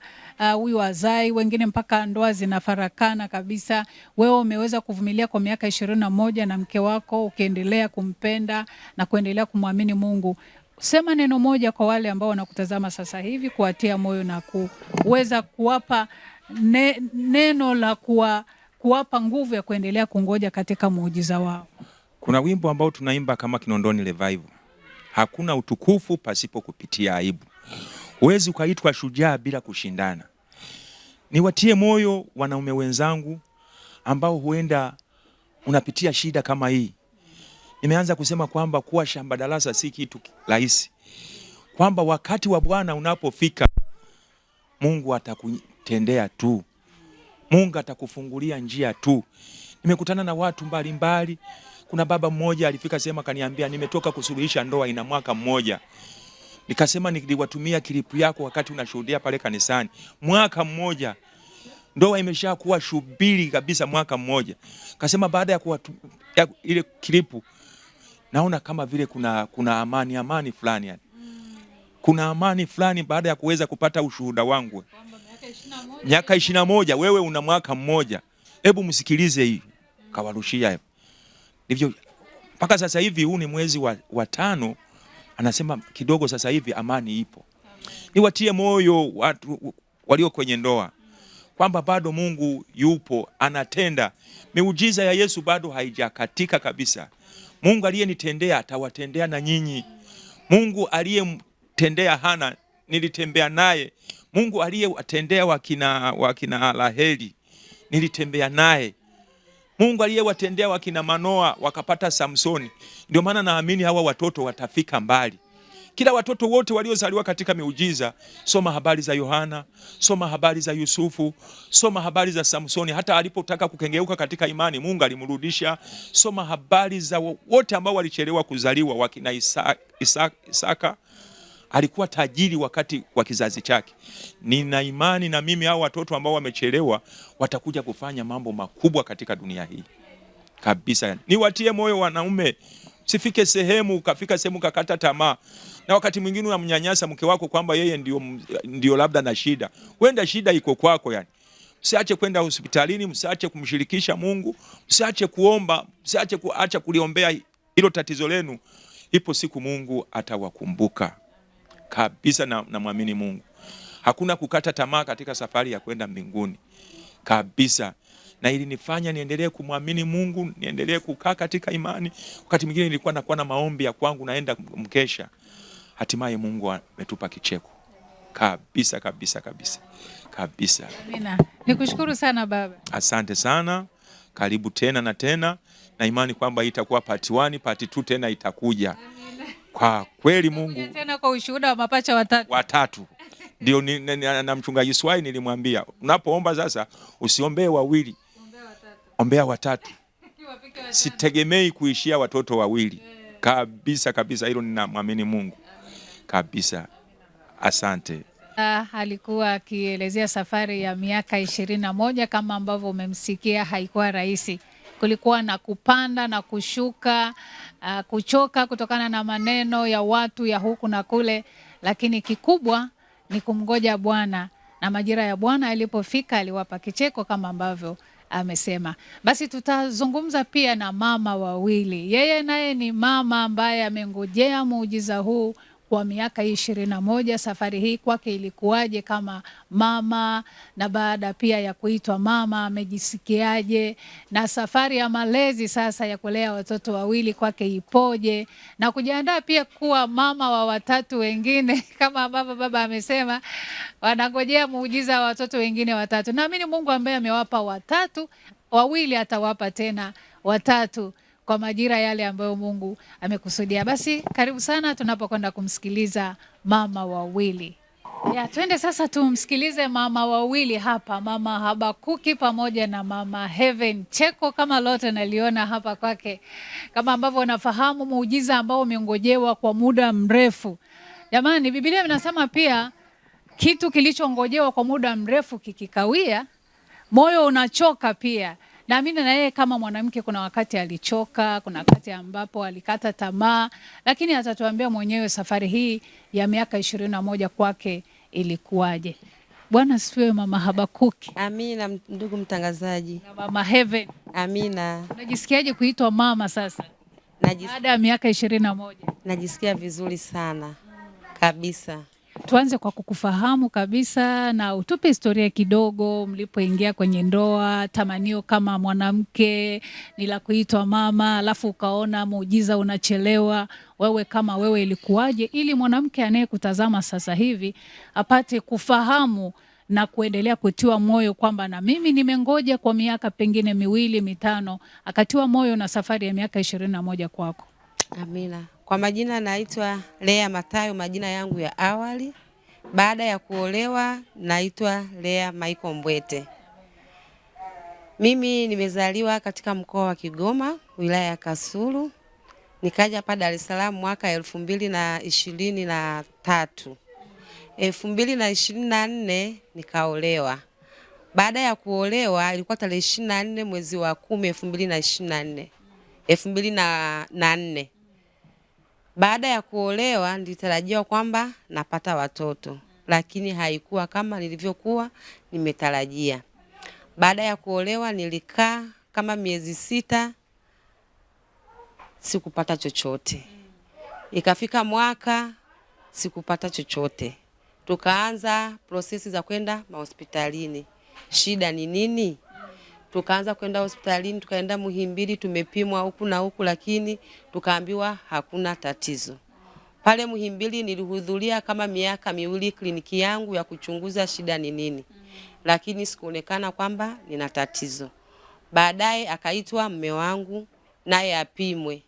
huyu hazai, wengine mpaka ndoa zinafarakana kabisa. Wewe umeweza kuvumilia kwa miaka 21 na mke wako, ukiendelea kumpenda na kuendelea kumwamini Mungu. Sema neno moja kwa wale ambao wanakutazama sasa hivi, kuwatia moyo na kuweza kuwapa neno la kuwapa nguvu ya kuendelea kungoja katika muujiza wao? Kuna wimbo ambao tunaimba kama Kinondoni Revival. Hakuna utukufu pasipo kupitia aibu. Huwezi ukaitwa shujaa bila kushindana. Niwatie moyo wanaume wenzangu ambao huenda unapitia shida kama hii. Nimeanza kusema kwamba kuwa shamba darasa si kitu rahisi. Kwamba wakati wa Bwana unapofika, Mungu atakutendea tu. Mungu atakufungulia njia tu. Nimekutana na watu mbalimbali. Kuna baba mmoja alifika sema kaniambia, nimetoka kusuluhisha ndoa ina mwaka mmoja. Nikasema niliwatumia klipu yako wakati unashuhudia pale kanisani. Mwaka mmoja. Ndoa imeshakuwa shubiri kabisa mwaka mmoja. Kasema baada ya ile klipu naona kama vile kuna amani fulani yani. Kuna amani fulani baada ya kuweza kupata ushuhuda wangu. Miaka 21, wewe una mwaka mmoja. Hebu msikilize hii. Kawarushia hapo. Ndivyo mpaka sasa hivi huu ni mwezi wa 5, anasema kidogo sasa hivi amani ipo. Niwatie moyo watu walio kwenye ndoa kwamba bado Mungu yupo, anatenda. Miujiza ya Yesu bado haijakatika kabisa. Mungu aliyenitendea atawatendea na nyinyi. Mungu aliyemtendea Hana nilitembea naye. Mungu aliyewatendea wakina Raheli nilitembea naye. Mungu aliyewatendea wakina Manoa wakapata Samsoni. Ndio maana naamini hawa watoto watafika mbali. Kila watoto wote waliozaliwa katika miujiza, soma habari za Yohana, soma habari za Yusufu, soma habari za Samsoni. Hata alipotaka kukengeuka katika imani, Mungu alimrudisha. Soma habari za wote ambao walichelewa kuzaliwa, wakina Isaka. Alikuwa tajiri wakati wa kizazi chake. Nina imani na mimi hao watoto ambao wamechelewa watakuja kufanya mambo makubwa katika dunia hii. Kabisa. Niwatie moyo wanaume. Sifike sehemu ukafika sehemu kakata tamaa. Na wakati mwingine unamnyanyasa mke wako kwamba yeye ndio labda na shida. Wenda shida iko kwako yani. Msiache kwenda hospitalini, msiache kumshirikisha Mungu, msiache kuomba, msiache kuacha kuliombea hilo tatizo lenu. Ipo siku Mungu atawakumbuka. Kabisa na muamini Mungu. Hakuna kukata tamaa katika safari ya kwenda mbinguni. Kabisa. Na ili nifanya niendelee kumwamini Mungu, niendelee kukaa katika imani. Wakati mwingine nilikuwa nakuwa na maombi ya kwangu naenda mkesha. Hatimaye Mungu ametupa kicheko. Kabisa. Kabisa. Amina. Nikushukuru sana baba. Asante sana. Karibu tena na tena. Na imani kwamba itakuwa part 1, part 2 tena itakuja. Amina. Kwa kweli Mungu. Tena kwa ushuhuda wa mapacha watatu. Ndio na mchungaji Swai nilimwambia, unapoomba sasa usiombee wawili. Ombea watatu. Sitegemei kuishia watoto wawili. Kabisa hilo ninamwamini Mungu. Kabisa. Asante. Alikuwa akielezea safari ya miaka 21 kama ambavyo umemsikia, haikuwa rahisi. Kulikuwa na kupanda na kushuka, kuchoka kutokana na maneno ya watu ya huku na kule, lakini kikubwa ni kumgoja Bwana, na majira ya Bwana yalipofika aliwapa kicheko kama ambavyo amesema. Basi tutazungumza pia na mama wawili. Yeye naye ni mama ambaye amengojea muujiza huu kwa miaka 21. Safari hii kwake ilikuwaje kama mama, na baada pia ya kuitwa mama amejisikiaje, na safari ya malezi sasa ya kulea watoto wawili kwake ipoje, na kujiandaa pia kuwa mama wa watatu wengine kama ambavyo baba amesema wanangojea muujiza wa watoto wengine watatu. Naamini Mungu ambaye amewapa watatu, wawili atawapa tena watatu kwa majira yale ambayo Mungu amekusudia. Basi karibu sana tunapokwenda kumsikiliza mama wawili. Twende sasa tumsikilize mama wawili hapa, mama Habakuki pamoja na mama Heaven. Cheko kama lote naliona hapa kwake. Kama ambavyo unafahamu muujiza ambao umengojewa kwa muda mrefu. Jamani, Biblia inasema pia kitu kilichongojewa kwa muda mrefu kikikawia, moyo unachoka pia. Naamini na yeye kama mwanamke kuna wakati alichoka, kuna wakati ambapo alikata tamaa, lakini atatuambia mwenyewe safari hii ya miaka 21 kwake ilikuwaje. Bwana asifiwe mama Habakuki. Amina ndugu mtangazaji. Na mama Heaven. Amina. Unajisikiaje kuitwa mama sasa? Baada ya miaka 21. Najisikia vizuri sana. Kabisa. tuanze kwa kukufahamu kabisa na utupe historia kidogo mlipoingia kwenye ndoa. Tamanio kama mwanamke ni la kuitwa mama, alafu ukaona muujiza unachelewa. Wewe kama wewe ilikuwaje, ili mwanamke anayekutazama sasa hivi apate kufahamu na kuendelea kutiwa moyo kwamba na mimi nimengoja kwa miaka pengine 2, 5, akatiwa moyo na safari ya miaka 21 kwako. Amina. Kwa majina naitwa Lea Matayo, majina yangu ya awali. Baada ya kuolewa naitwa Lea Michael Mbwete. Mimi nimezaliwa katika mkoa wa Kigoma, wilaya ya Kasulu. Nikaja hapa Dar es Salaam mwaka 2023. 2024 nikaolewa. Baada ya kuolewa ilikuwa tarehe 24 mwezi wa 10 2024. Baada ya kuolewa nilitarajiwa kwamba napata watoto, lakini haikuwa kama nilivyokuwa nimetarajia. Baada ya kuolewa nilikaa kama miezi 6 sikupata chochote. Ikafika mwaka sikupata chochote. Tukaanza prosesi za kwenda hospitalini. Shida ni nini? Tukaanza kwenda hospitalini, tukaenda Muhimbili, tumepimwa huku na huku, lakini tukaambiwa hakuna tatizo. Pale Muhimbili nilihudhuria kama miaka 2 kliniki yangu ya kuchunguza shida ni nini. Lakini sikuonekana kwamba nina tatizo. Baadaye akaitwa mume wangu naye apimwe.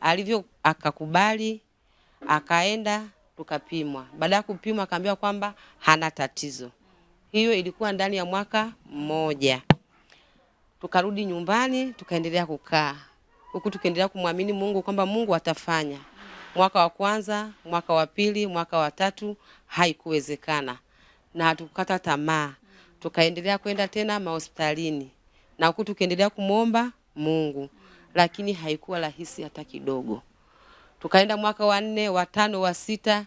Alivyo akakubali, akaenda tukapimwa. Baada ya kupimwa akaambiwa kwamba hana tatizo. Hiyo ilikuwa ndani ya mwaka mmoja. Tukarudi nyumbani, tukaendelea kukaa. Huku tukaendelea kumwamini Mungu kwamba Mungu atafanya. Mwaka wa kwanza, mwaka wa pili, mwaka wa 3 haikuwezekana. Na hatukukata tamaa. Tukaendelea kwenda tena hospitalini. Na huku tukaendelea kumuomba Mungu. Lakini haikuwa rahisi hata kidogo. Tukaenda mwaka wa 4, wa 5, wa 6.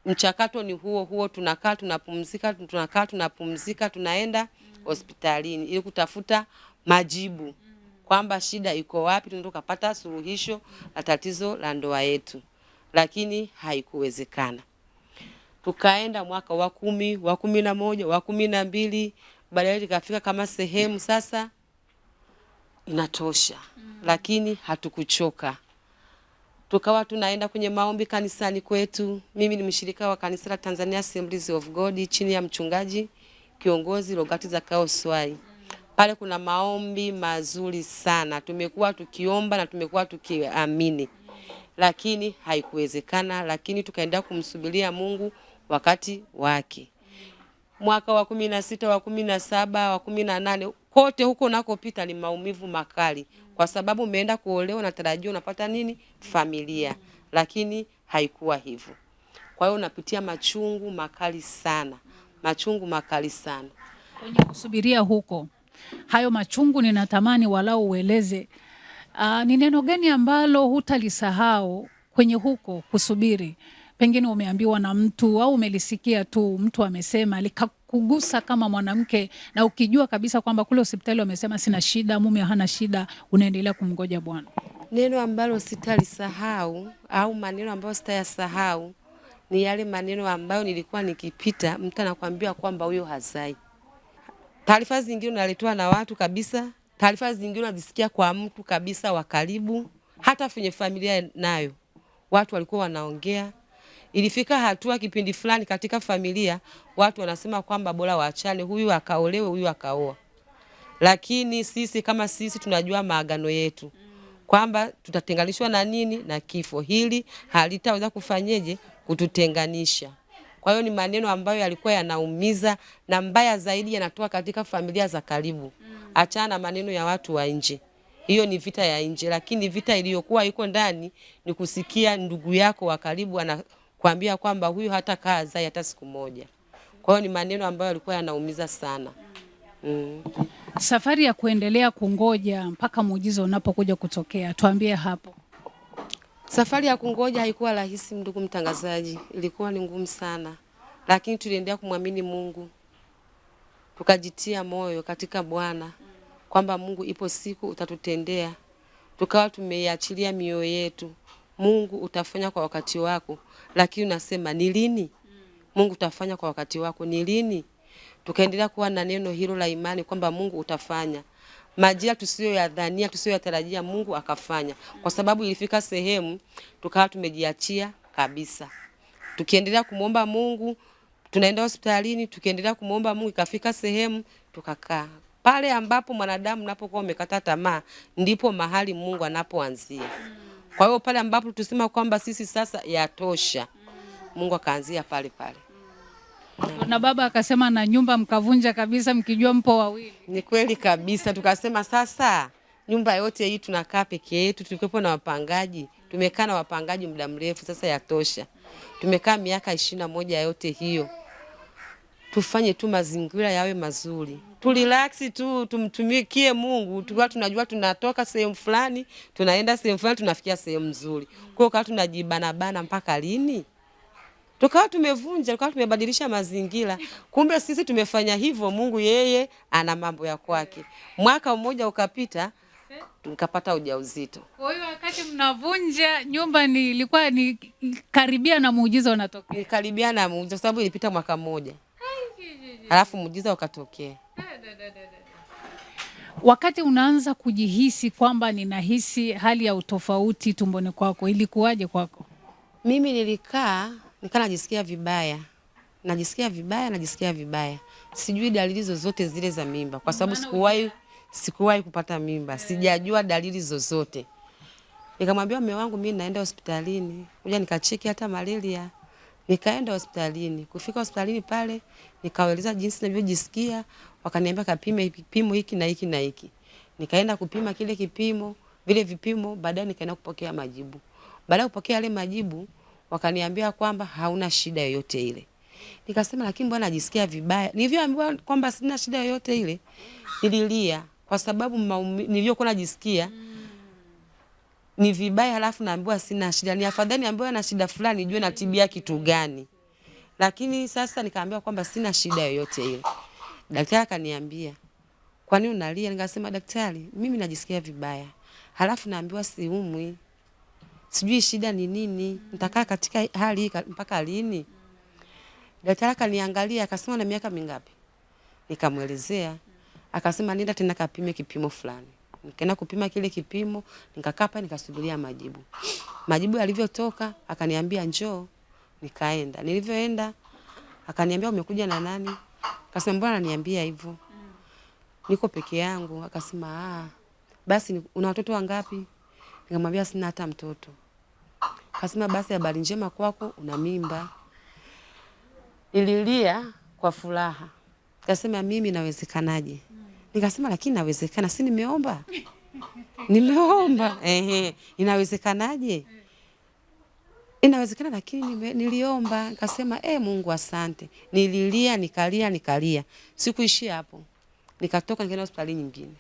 Mchakato ni huo, tunakaa tunapumzika, tunaenda hospitalini ili kutafuta majibu kwamba shida iko wapi, tunataka kupata suluhisho la tatizo la ndoa yetu. Lakini haikuwezekana. Tukaenda mwaka wa 10, wa 11, wa 12, baadaye tukafika kama sehemu sasa inatosha. Lakini hatukuchoka. Tukawa tunaenda kwenye maombi kanisani kwetu. Mimi ni mshirika wa kanisa la Tanzania Assemblies of God chini ya mchungaji kiongozi Rogati Zakao Swai. Pale kuna maombi mazuri sana. Tumekuwa tukiomba na tumekuwa tukiamini. Lakini haikuwezekana, lakini tukaendelea kumsubiria Mungu wakati wake. Mwaka wa 16, wa 17, wa 18, kote huko nakopita ni maumivu makali. Kwa sababu umeenda kuolewa na tarajio unapata nini? Familia. Lakini haikuwa hivyo. Kwa hiyo unapitia machungu makali sana. Machungu makali sana. Kwenye kusubiria huko, hayo machungu ninatamani walau ueleze. Ni neno gani ambalo hutalisahau kwenye huko kusubiri? Pengine umeambiwa na mtu au umelisikia tu mtu amesema likakugusa kama mwanamke, na ukijua kabisa kwamba kule hospitali wamesema sina shida, mume hana shida, unaendelea kumngoja Bwana. Neno ambalo sitalisahau au maneno ambayo sitayasahau ni yale maneno ambayo nilikuwa nikipita mtu anakuambia kwamba huyo hazai. Taarifa zingine unaletwa na watu kabisa, taarifa zingine unazisikia kwa mtu kabisa wa karibu, hata kwenye familia nayo watu walikuwa wanaongea. Ilifika hatua kipindi fulani katika familia watu wanasema kwamba bora waachane, huyu akaolewe, huyu akaoa. Lakini sisi kama sisi tunajua maagano yetu kwamba tutatenganishwa na nini? Na kifo. Hili halitaweza kufanyeje kututenganisha. Kwa hiyo ni maneno ambayo yalikuwa yanaumiza, na mbaya zaidi yanatoka katika familia za karibu. Achana na maneno ya watu wa nje. Hiyo ni vita ya nje, lakini vita iliyokuwa iko ndani ni kusikia ndugu yako wa karibu anakuambia kwamba huyu hata kaa zai hata siku moja. Kwa hiyo ni maneno ambayo yalikuwa yanaumiza sana. Safari ya kuendelea kungoja mpaka muujiza unapokuja kutokea, tuambie hapo. Safari ya kungoja haikuwa rahisi ndugu mtangazaji, ilikuwa ni ngumu sana. Lakini tuliendelea kumwamini Mungu. Tukajitia moyo katika Bwana kwamba Mungu ipo siku utatutendea. Tukawa tumeiachilia mioyo yetu. Mungu utafanya kwa wakati wako. Lakini unasema ni lini? Mungu utafanya kwa wakati wako. Ni lini? Tukaendelea kuwa na neno hilo la imani kwamba Mungu utafanya. Majira tusiyoyadhania, tusiyoyatarajia, Mungu akafanya. Kwa sababu ilifika sehemu tukawa tumejiachia kabisa. Tukiendelea kumuomba Mungu, tunaenda hospitalini, tukiendelea kumuomba Mungu, ikafika sehemu tukakaa. Pale ambapo mwanadamu unapokuwa umekata tamaa, ndipo mahali Mungu anapoanzia. Kwa hiyo pale ambapo tusema kwamba sisi sasa yatosha, Mungu akaanzia pale pale. Na baba akasema na nyumba mkavunja kabisa mkijua mpo wawili. Ni kweli kabisa, tukasema sasa nyumba yote hii tunakaa peke yetu, tulikuwa na wapangaji. Tumekaa na wapangaji muda mrefu, sasa yatosha. Tumekaa miaka 21 yote hiyo. Tufanye tu mazingira yawe mazuri. Turelax tu, tumtumikie Mungu. Tulikuwa tunajua tunatoka sehemu fulani, tunaenda sehemu fulani, tunafikia sehemu nzuri. Kwa hiyo tunajibana bana mpaka lini? Tukawa tumevunja, tukawa tumebadilisha mazingira. Kumbe sisi tumefanya hivyo, Mungu yeye ana mambo ya kwake. Mwaka mmoja ukapita, nikapata ujauzito. Kwa hiyo wakati mnavunja nyumba ilikuwa ni karibia na muujiza unatokea. Karibia na muujiza sababu ilipita mwaka mmoja. Alafu muujiza ukatokea. Wakati unaanza kujihisi kwamba ninahisi hali ya utofauti tumboni kwako, ilikuwaje kwako? Mimi nikaa najisikia vibaya. Najisikia vibaya. Sijui dalili zozote zile za mimba kwa sababu sikuwahi kupata mimba. Sijajua dalili zozote. Nikamwambia mume wangu mimi naenda hospitalini. Kuja nikacheki hata malaria. Nikaenda hospitalini. Kufika hospitalini pale nikawaeleza jinsi ninavyojisikia, wakaniambia kapime kipimo hiki na hiki na hiki. Nikaenda kupima kile kipimo, vile vipimo, baadaye nikaenda kupokea majibu. Baada ya kupokea yale majibu, wakaniambia kwamba hauna shida yoyote ile. Nikasema lakini mbona najisikia vibaya? Nilivyoambiwa kwamba sina shida yoyote ile, nililia kwa sababu nilivyokuwa najisikia ni vibaya, halafu naambiwa sina shida. Ni afadhali niambiwe na shida fulani nijue natibia kitu gani. Lakini sasa nikaambiwa kwamba sina shida yoyote ile. Daktari akaniambia, "Kwa nini unalia?" Nikasema, "Daktari, mimi najisikia vibaya. Halafu naambiwa siumwi. Sijui shida ni nini? Nitakaa katika hali hii mpaka lini?" Daktari akaniangalia akasema, "Na miaka mingapi?" Nikamuelezea. Akasema, "Nenda tena kapime kipimo fulani." Nikaenda kupima kile kipimo, nikakaa hapa nikasubiria majibu. Majibu yalivyotoka, akaniambia njoo. Nikaenda. Nilivyoenda, akaniambia umekuja na nani? Akasema mbona ananiambia hivyo? Niko peke yangu. Akasema basi una watoto wangapi? Nikamwambia sina hata mtoto. Akasema basi habari njema kwako, una mimba. Nililia kwa furaha. Akasema mimi nawezekanaje? Nikasema lakini nawezekana, si nimeomba? Nimeomba. Inawezekanaje? Inawezekana lakini niliomba. Nikasema Mungu asante. Nililia, nikalia. Sikuishia hapo. Nikatoka nikaenda hospitali nyingine.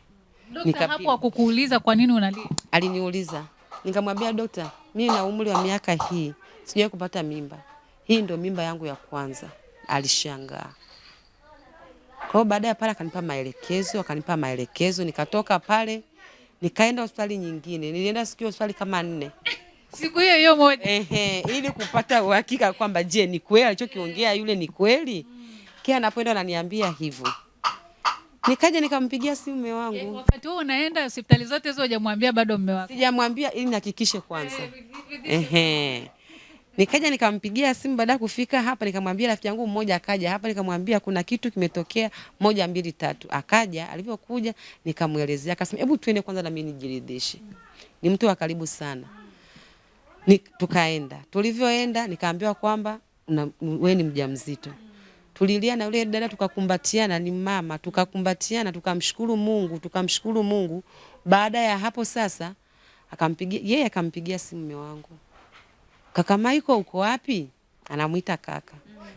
Dokta hapo hakukuuliza kwa nini unalia? Aliniuliza. Nikamwambia dokta, mimi na umri wa miaka hii sijawahi kupata mimba. Hii ndio mimba yangu ya kwanza. Alishangaa. Kwa baada ya pale akanipa maelekezo, nikatoka pale, nikaenda hospitali nyingine. Nilienda siku hospitali kama 4. Siku hiyo moja. Ili kupata uhakika kwamba je, ni kweli alichokiongea yule ni kweli? Kila anapoenda ananiambia hivyo. Nikaja nikampigia simu mume wangu. Wakati huo unaenda hospitali zote hizo hujamwambia bado mume wako? Sijamwambia ili nihakikishe kwanza. Nikaja nikampigia simu baada kufika hapa, nikamwambia rafiki yangu mmoja akaja hapa, nikamwambia kuna kitu kimetokea 1 2 3. Akaja, alivyokuja nikamuelezea, akasema hebu twende kwanza na mimi nijiridhishe. Ni mtu wa karibu sana. Tukaenda. Tulivyoenda nikaambiwa kwamba wewe ni mjamzito. Tulilia na yule dada tukakumbatiana, ni mama, tukakumbatiana, tukamshukuru Mungu. Baada ya hapo sasa akampigia simu mume wangu. Kaka Maiko uko wapi? Anamuita kaka.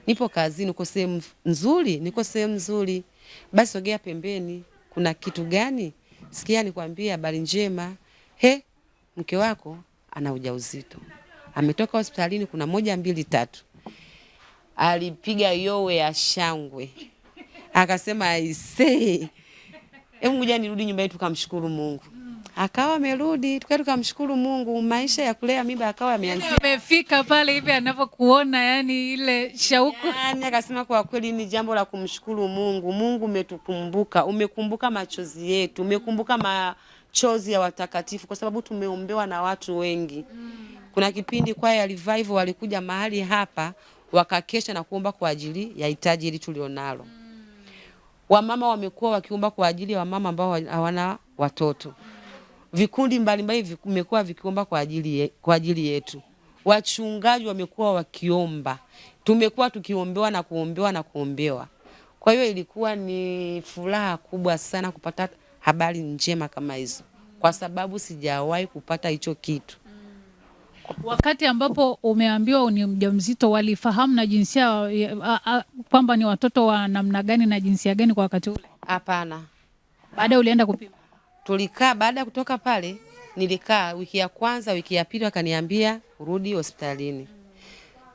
Nipo kazini, uko sehemu nzuri? Niko sehemu nzuri. Basi sogea pembeni. Kuna kitu gani? Sikia nikwambie habari njema. Mke wako ana ujauzito. Ametoka hospitalini, kuna 1 2 3. Alipiga yowe ya shangwe. Akasema hebu ngoja nirudi nyumbani tukamshukuru Mungu. akawa amerudi, tukamshukuru Mungu, maisha ya kulea mimba akawa ameanzia. Amefika pale hivi anavyokuona, yani ile shauku. Yani akasema kwa kweli ni jambo la kumshukuru Mungu. Mungu umetukumbuka, umekumbuka machozi yetu, umekumbuka machozi ya watakatifu kwa sababu tumeombewa na watu wengi. Kuna kipindi kwaya revival walikuja mahali hapa wakakesha na kuomba kwa ajili ya hitaji hili tulionalo. Wamama wamekuwa wakiomba kwa ajili ya wamama ambao hawana watoto. Vikundi mbalimbali vimekuwa vikiomba kwa ajili yetu. Wachungaji wamekuwa wakiomba. Tumekuwa tukiombewa na kuombewa na kuombewa. Kwa hiyo ilikuwa ni furaha kubwa sana kupata habari njema kama hizo, kwa sababu sijawahi kupata hicho kitu. Wakati ambapo umeambiwa ni mjamzito, walifahamu na jinsia kwamba ni watoto wa namna gani na jinsia gani kwa wakati ule? Hapana. Baada ulienda kupima? Tulikaa, baada ya kutoka pale nilikaa wiki ya kwanza, wiki ya pili wakaniambia urudi hospitalini.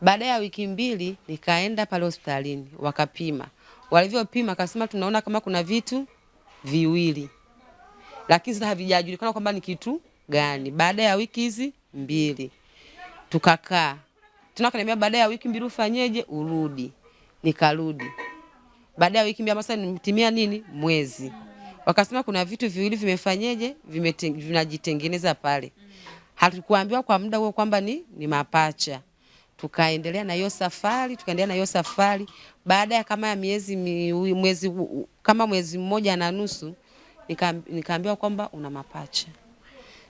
Baada ya wiki 2 nikaenda pale hospitalini wakapima. Walivyopima akasema tunaona kama kuna vitu viwili, lakini sasa havijajulikana kwamba ni kitu gani. Baada ya wiki hizi 2 tukakaa. Tunakaniambia baada ya wiki 2 ufanyeje? Urudi. Nikarudi. Baada ya wiki 2 sasa nimetimia nini? Mwezi. Wakasema kuna vitu viwili vimefanyeje? Vinajitengeneza pale. Hatukuambiwa kwa muda huo kwamba ni mapacha. Tukaendelea na hiyo safari, Baada ya kama mwezi 1.5 nikaambiwa kwamba una mapacha.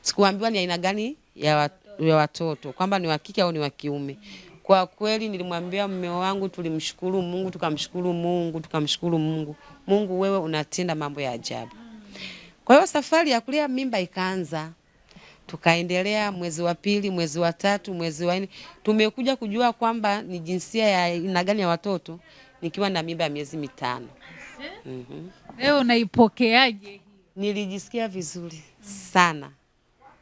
Sikuambiwa ni aina gani ya watoto, kwamba ni wa kike au ni wa kiume. Kwa kweli nilimwambia mume wangu, tulimshukuru Mungu, tukamshukuru Mungu. Mungu wewe unatenda mambo ya ajabu. Kwa hiyo safari ya kulea mimba ikaanza. Tukaendelea mwezi wa 2, mwezi wa 3, mwezi wa 4. Tumekuja kujua kwamba ni jinsia ya aina gani ya watoto nikiwa na mimba ya miezi 5. Leo unaipokeaje? Nilijisikia vizuri sana.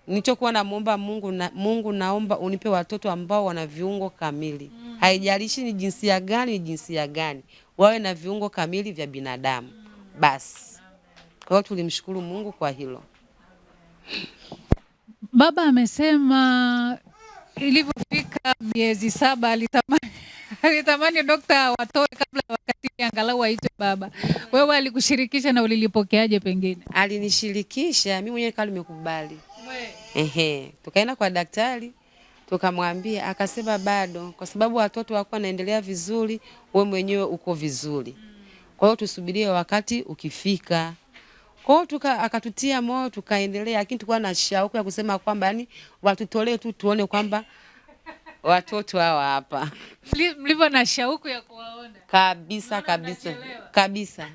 Nilichokuwa namuomba Mungu, naomba unipe watoto ambao wana viungo kamili. Haijalishi ni jinsia gani, wawe na viungo kamili vya binadamu. Basi. Kwa hiyo tulimshukuru Mungu kwa hilo. Baba amesema ilivyofika miezi 7 alitamani dokta watoe kabla wakati angalau aitwe baba. Wewe alikushirikisha na ulilipokeaje pengine? Alinishirikisha, mimi mwenyewe kama nimekubali. Tukaenda kwa daktari, tukamwambia, akasema bado kwa sababu watoto wako wanaendelea vizuri, wewe mwenyewe uko vizuri. Kwa hiyo tusubirie wakati ukifika. Kwa hiyo akatutia moyo, tukaendelea, lakini tulikuwa na shauku ya kusema kwamba yani watutolee tu tuone kwamba watoto hawa hapa. Mlivyo na shauku ya kuwaona? Kabisa.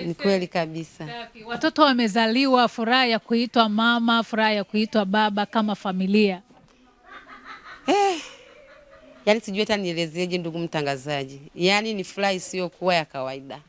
Ni kweli kabisa. Watoto wamezaliwa, furaha ya kuitwa mama, furaha ya kuitwa baba kama familia. Yani sijui hata nielezeje ndugu mtangazaji. Yani ni furaha isiyokuwa ya kawaida.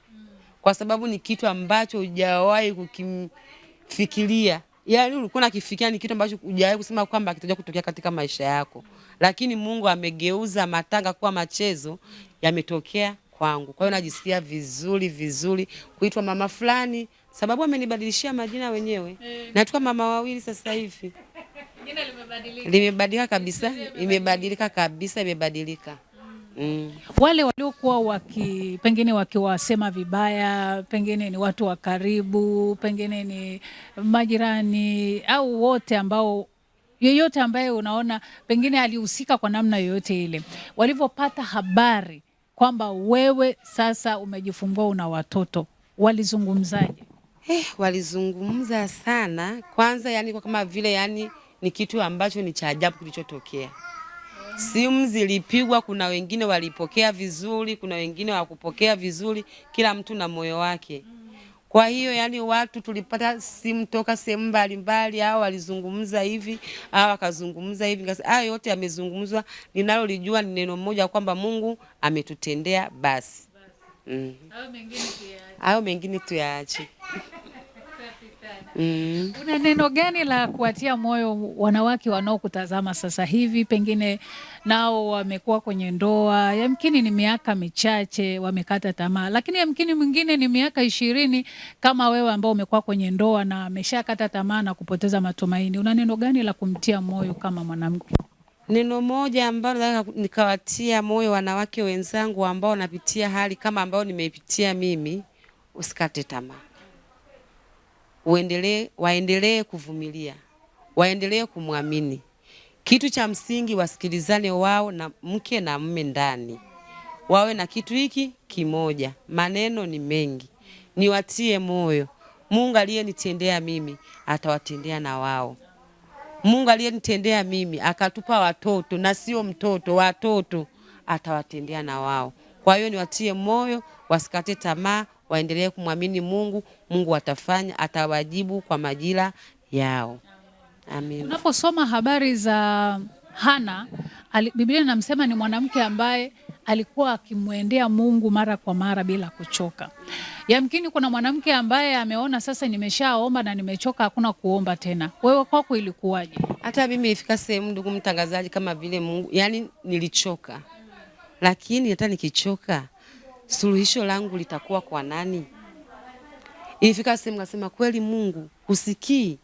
Kwa sababu ni kitu ambacho hujawahi kukimfikiria. Yani ulikuwa unakifikiria ni kitu ambacho hujawahi kusema kwamba kitakuja kutokea katika maisha yako. Lakini Mungu amegeuza matanga kuwa machezo, yametokea kwangu. Kwa hiyo najisikia vizuri kuitwa mama fulani, sababu amenibadilishia majina wenyewe. Naitwa mama 2 sasa hivi. Jina limebadilika. Limebadilika kabisa, imebadilika. Wale waliokuwa pengine wakiwasema vibaya, pengine ni watu wa karibu, pengine ni majirani au wote ambao yeyote ambaye unaona pengine alihusika kwa namna yoyote ile, walivyopata habari kwamba wewe sasa umejifungua una watoto, walizungumzaje? Walizungumza sana. Kwanza yani kwa kama vile yani ni kitu ambacho ni cha ajabu kilichotokea. Simu zilipigwa, kuna wengine walipokea vizuri, kuna wengine hawakupokea vizuri, kila mtu na moyo wake. Kwa hiyo yani watu tulipata simu toka sehemu mbalimbali, hao walizungumza hivi, hao wakazungumza hivi. Hayo yote yamezungumzwa, ninalolijua ni neno moja kwamba Mungu ametutendea basi. Hayo mengine tuyaache. Una neno gani la kuwatia moyo wanawake wanaokutazama sasa hivi, pengine nao wamekuwa kwenye ndoa, yamkini ni miaka michache wamekata tamaa, lakini yamkini mwingine ni miaka 20 kama wewe ambao umekuwa kwenye ndoa na ameshakata tamaa na kupoteza matumaini. Una neno gani la kumtia moyo kama mwanamke? Neno moja ambalo nataka nikawatia moyo wanawake wenzangu ambao wanapitia hali kama ambao nimeipitia mimi, usikate tamaa. Waendelee kuvumilia. Waendelee kumwamini. Kitu cha msingi wasikilizane wao na mke na mume ndani. Wawe na kitu hiki kimoja. Maneno ni mengi. Niwatie moyo. Mungu aliyenitendea mimi atawatendea na wao. Mungu aliyenitendea mimi akatupa watoto na sio mtoto, watoto, atawatendea na wao. Kwa hiyo niwatie moyo, wasikate tamaa, waendelee kumwamini Mungu. Mungu atafanya, atawajibu kwa majira yao. Amen. Unaposoma habari za Hana, Biblia inamsema ni mwanamke ambaye alikuwa akimwendea Mungu mara kwa mara bila kuchoka. Yamkini kuna mwanamke ambaye ameona sasa nimeshaomba na nimechoka, hakuna kuomba tena. Wewe kwako ilikuwaje? Hata mimi ilifika sehemu, ndugu mtangazaji, kama vile Mungu, yani nilichoka. Lakini hata nikichoka, suluhisho langu litakuwa kwa nani? Ilifika sehemu nasema kweli Mungu husikii.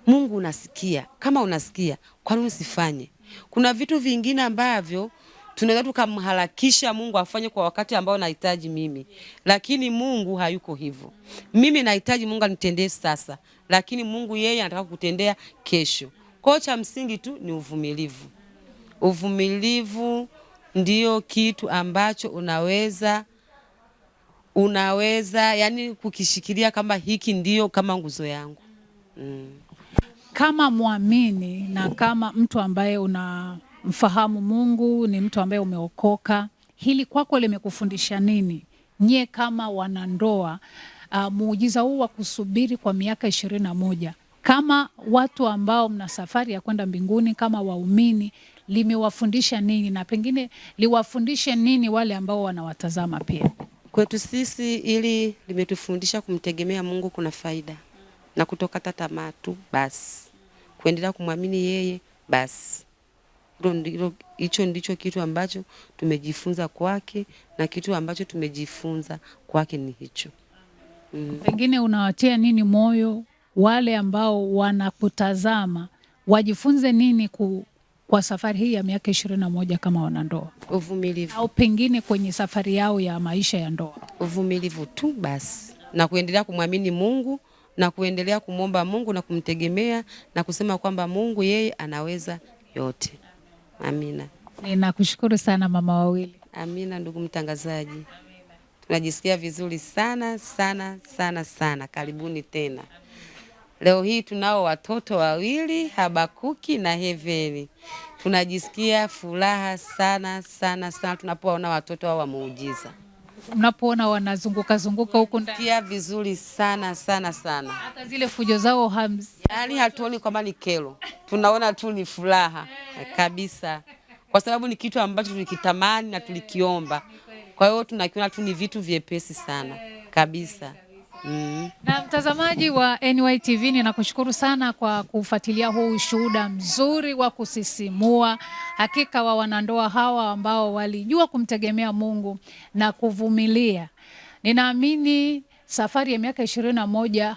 Mungu unasikia. Kama unasikia, kwa nini usifanye? Kuna vitu vingine ambavyo tunaweza tukamharakisha Mungu afanye kwa wakati ambao nahitaji mimi. Lakini Mungu hayuko hivyo. Mimi nahitaji Mungu anitendee sasa, lakini Mungu yeye anataka kutendea kesho. Kwa cha msingi tu ni uvumilivu. Uvumilivu ndio kitu ambacho unaweza yani kukishikilia kama hiki ndio kama nguzo yangu. Kama muamini na kama mtu ambaye unamfahamu Mungu, ni mtu ambaye umeokoka, hili kwako limekufundisha nini? Nyie kama wanandoa, muujiza huu wa kusubiri kwa miaka 21, kama watu ambao mna safari ya kwenda mbinguni, kama waumini, limewafundisha nini, na pengine liwafundishe nini wale ambao wanawatazama pia? Kwetu sisi ili limetufundisha kumtegemea Mungu kuna faida. Na kutokata tamaa tu basi. Kuendelea kumwamini yeye basi. Hicho ndicho kitu ambacho tumejifunza kwake, na kitu ambacho tumejifunza kwake ni hicho. Pengine unawatia nini moyo wale ambao wanakutazama, wajifunze nini kwa safari hii ya miaka 21 kama wanandoa? Uvumilivu. Au pengine kwenye safari yao ya maisha ya ndoa. Uvumilivu tu basi. Na kuendelea kumwamini Mungu, na kuendelea kumwomba Mungu na kumtegemea, na kusema kwamba Mungu yeye anaweza yote. Amina. Ninakushukuru sana mama wawili. Amina ndugu mtangazaji. Amina. Tunajisikia vizuri sana sana sana sana. Karibuni tena. Leo hii tunao watoto wawili, Habakuki na Heveni. Tunajisikia furaha sana sana sana tunapoona watoto hao wa muujiza. Mnapoona wanazunguka huko ndani. Kia vizuri sana sana sana. Hata zile fujo zao yani hatuoni kwamba ni kero. Tunaona tu ni furaha kabisa. Kwa sababu ni kitu ambacho tulikitamani na tulikiomba. Kwa hiyo tunakiona tu ni vitu vyepesi sana kabisa. Na mtazamaji wa NYTV, ninakushukuru sana kwa kufuatilia huu ushuhuda mzuri wa kusisimua hakika wa wanandoa hawa ambao walijua kumtegemea Mungu na kuvumilia. Ninaamini safari ya miaka 21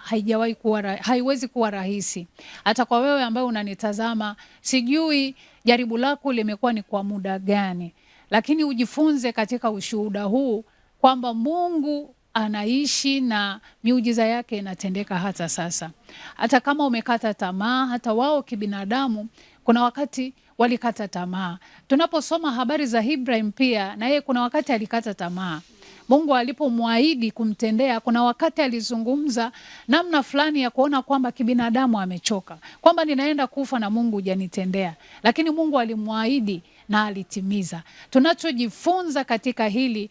haiwezi kuwa rahisi. Hata kwa wewe ambaye unanitazama, sijui jaribu lako limekuwa ni kwa muda gani, lakini ujifunze katika ushuhuda huu kwamba Mungu anaishi na miujiza yake inatendeka hata sasa. Hata kama umekata tamaa, hata wao kibinadamu kuna wakati walikata tamaa. Tunaposoma habari za Ibrahim pia, na yeye kuna wakati alikata tamaa. Mungu alipomwahidi kumtendea, kuna wakati alizungumza namna fulani ya kuona kwamba kibinadamu amechoka, kwamba ninaenda kufa na Mungu hujanitendea, lakini Mungu alimwahidi na alitimiza. Tunachojifunza katika hili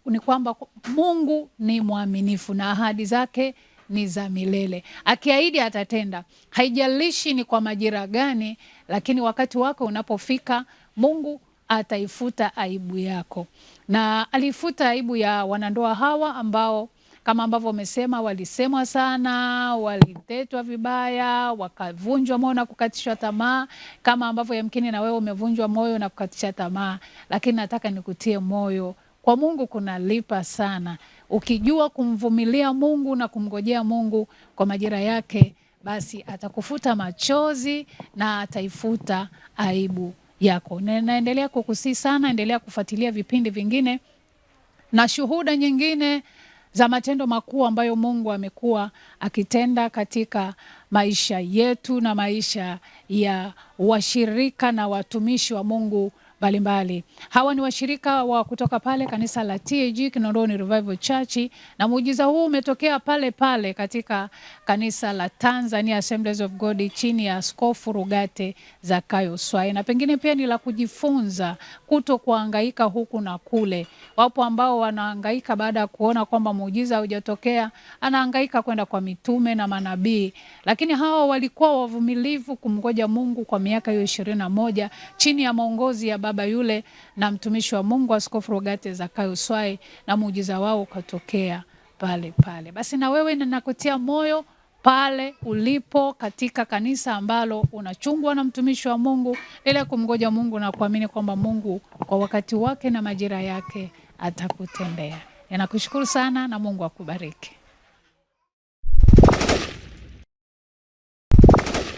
ni kwamba Mungu ni mwaminifu na ahadi zake ni za milele. Akiahidi atatenda. Haijalishi ni kwa majira gani, lakini wakati wako unapofika, Mungu ataifuta aibu yako. Na alifuta aibu ya wanandoa hawa ambao kama ambavyo umesema, walisemwa sana, walitetwa vibaya, wakavunjwa moyo na kukatishwa tamaa, kama ambavyo yamkini na wewe umevunjwa moyo na kukatisha tamaa. Lakini nataka nikutie moyo, kwa Mungu kunalipa sana. Ukijua kumvumilia Mungu na kumngojea Mungu kwa majira yake, basi atakufuta machozi na ataifuta aibu yako. Naendelea kukusii sana, endelea kufuatilia vipindi vingine na shuhuda nyingine za matendo makuu ambayo Mungu amekuwa akitenda katika maisha yetu na maisha ya washirika na watumishi wa Mungu mbalimbali. Hawa ni washirika wa kutoka pale kanisa la TAG Kinondoni Revival Church, na muujiza huu umetokea pale pale katika kanisa la Tanzania Assemblies of God chini ya Askofu Rugate Zakayo Swai. Na pengine pia ni la kujifunza kuto kuhangaika huku na kule. Wapo ambao wanahangaika baada ya kuona kwamba muujiza hujatokea, anahangaika kwenda kwa mitume na manabii, lakini hawa walikuwa wavumilivu kumngoja Mungu kwa miaka hiyo 21 chini ya maongozi ya baba yule na mtumishi wa Mungu Askofu Rugate Zakayo Swai, na muujiza wao ukatokea pale pale. Basi na wewe ninakutia moyo pale ulipo katika kanisa ambalo unachungwa na mtumishi wa Mungu, ile kumngoja Mungu na kuamini kwamba Mungu kwa wakati wake na majira yake atakutendea. Ninakushukuru sana na Mungu akubariki.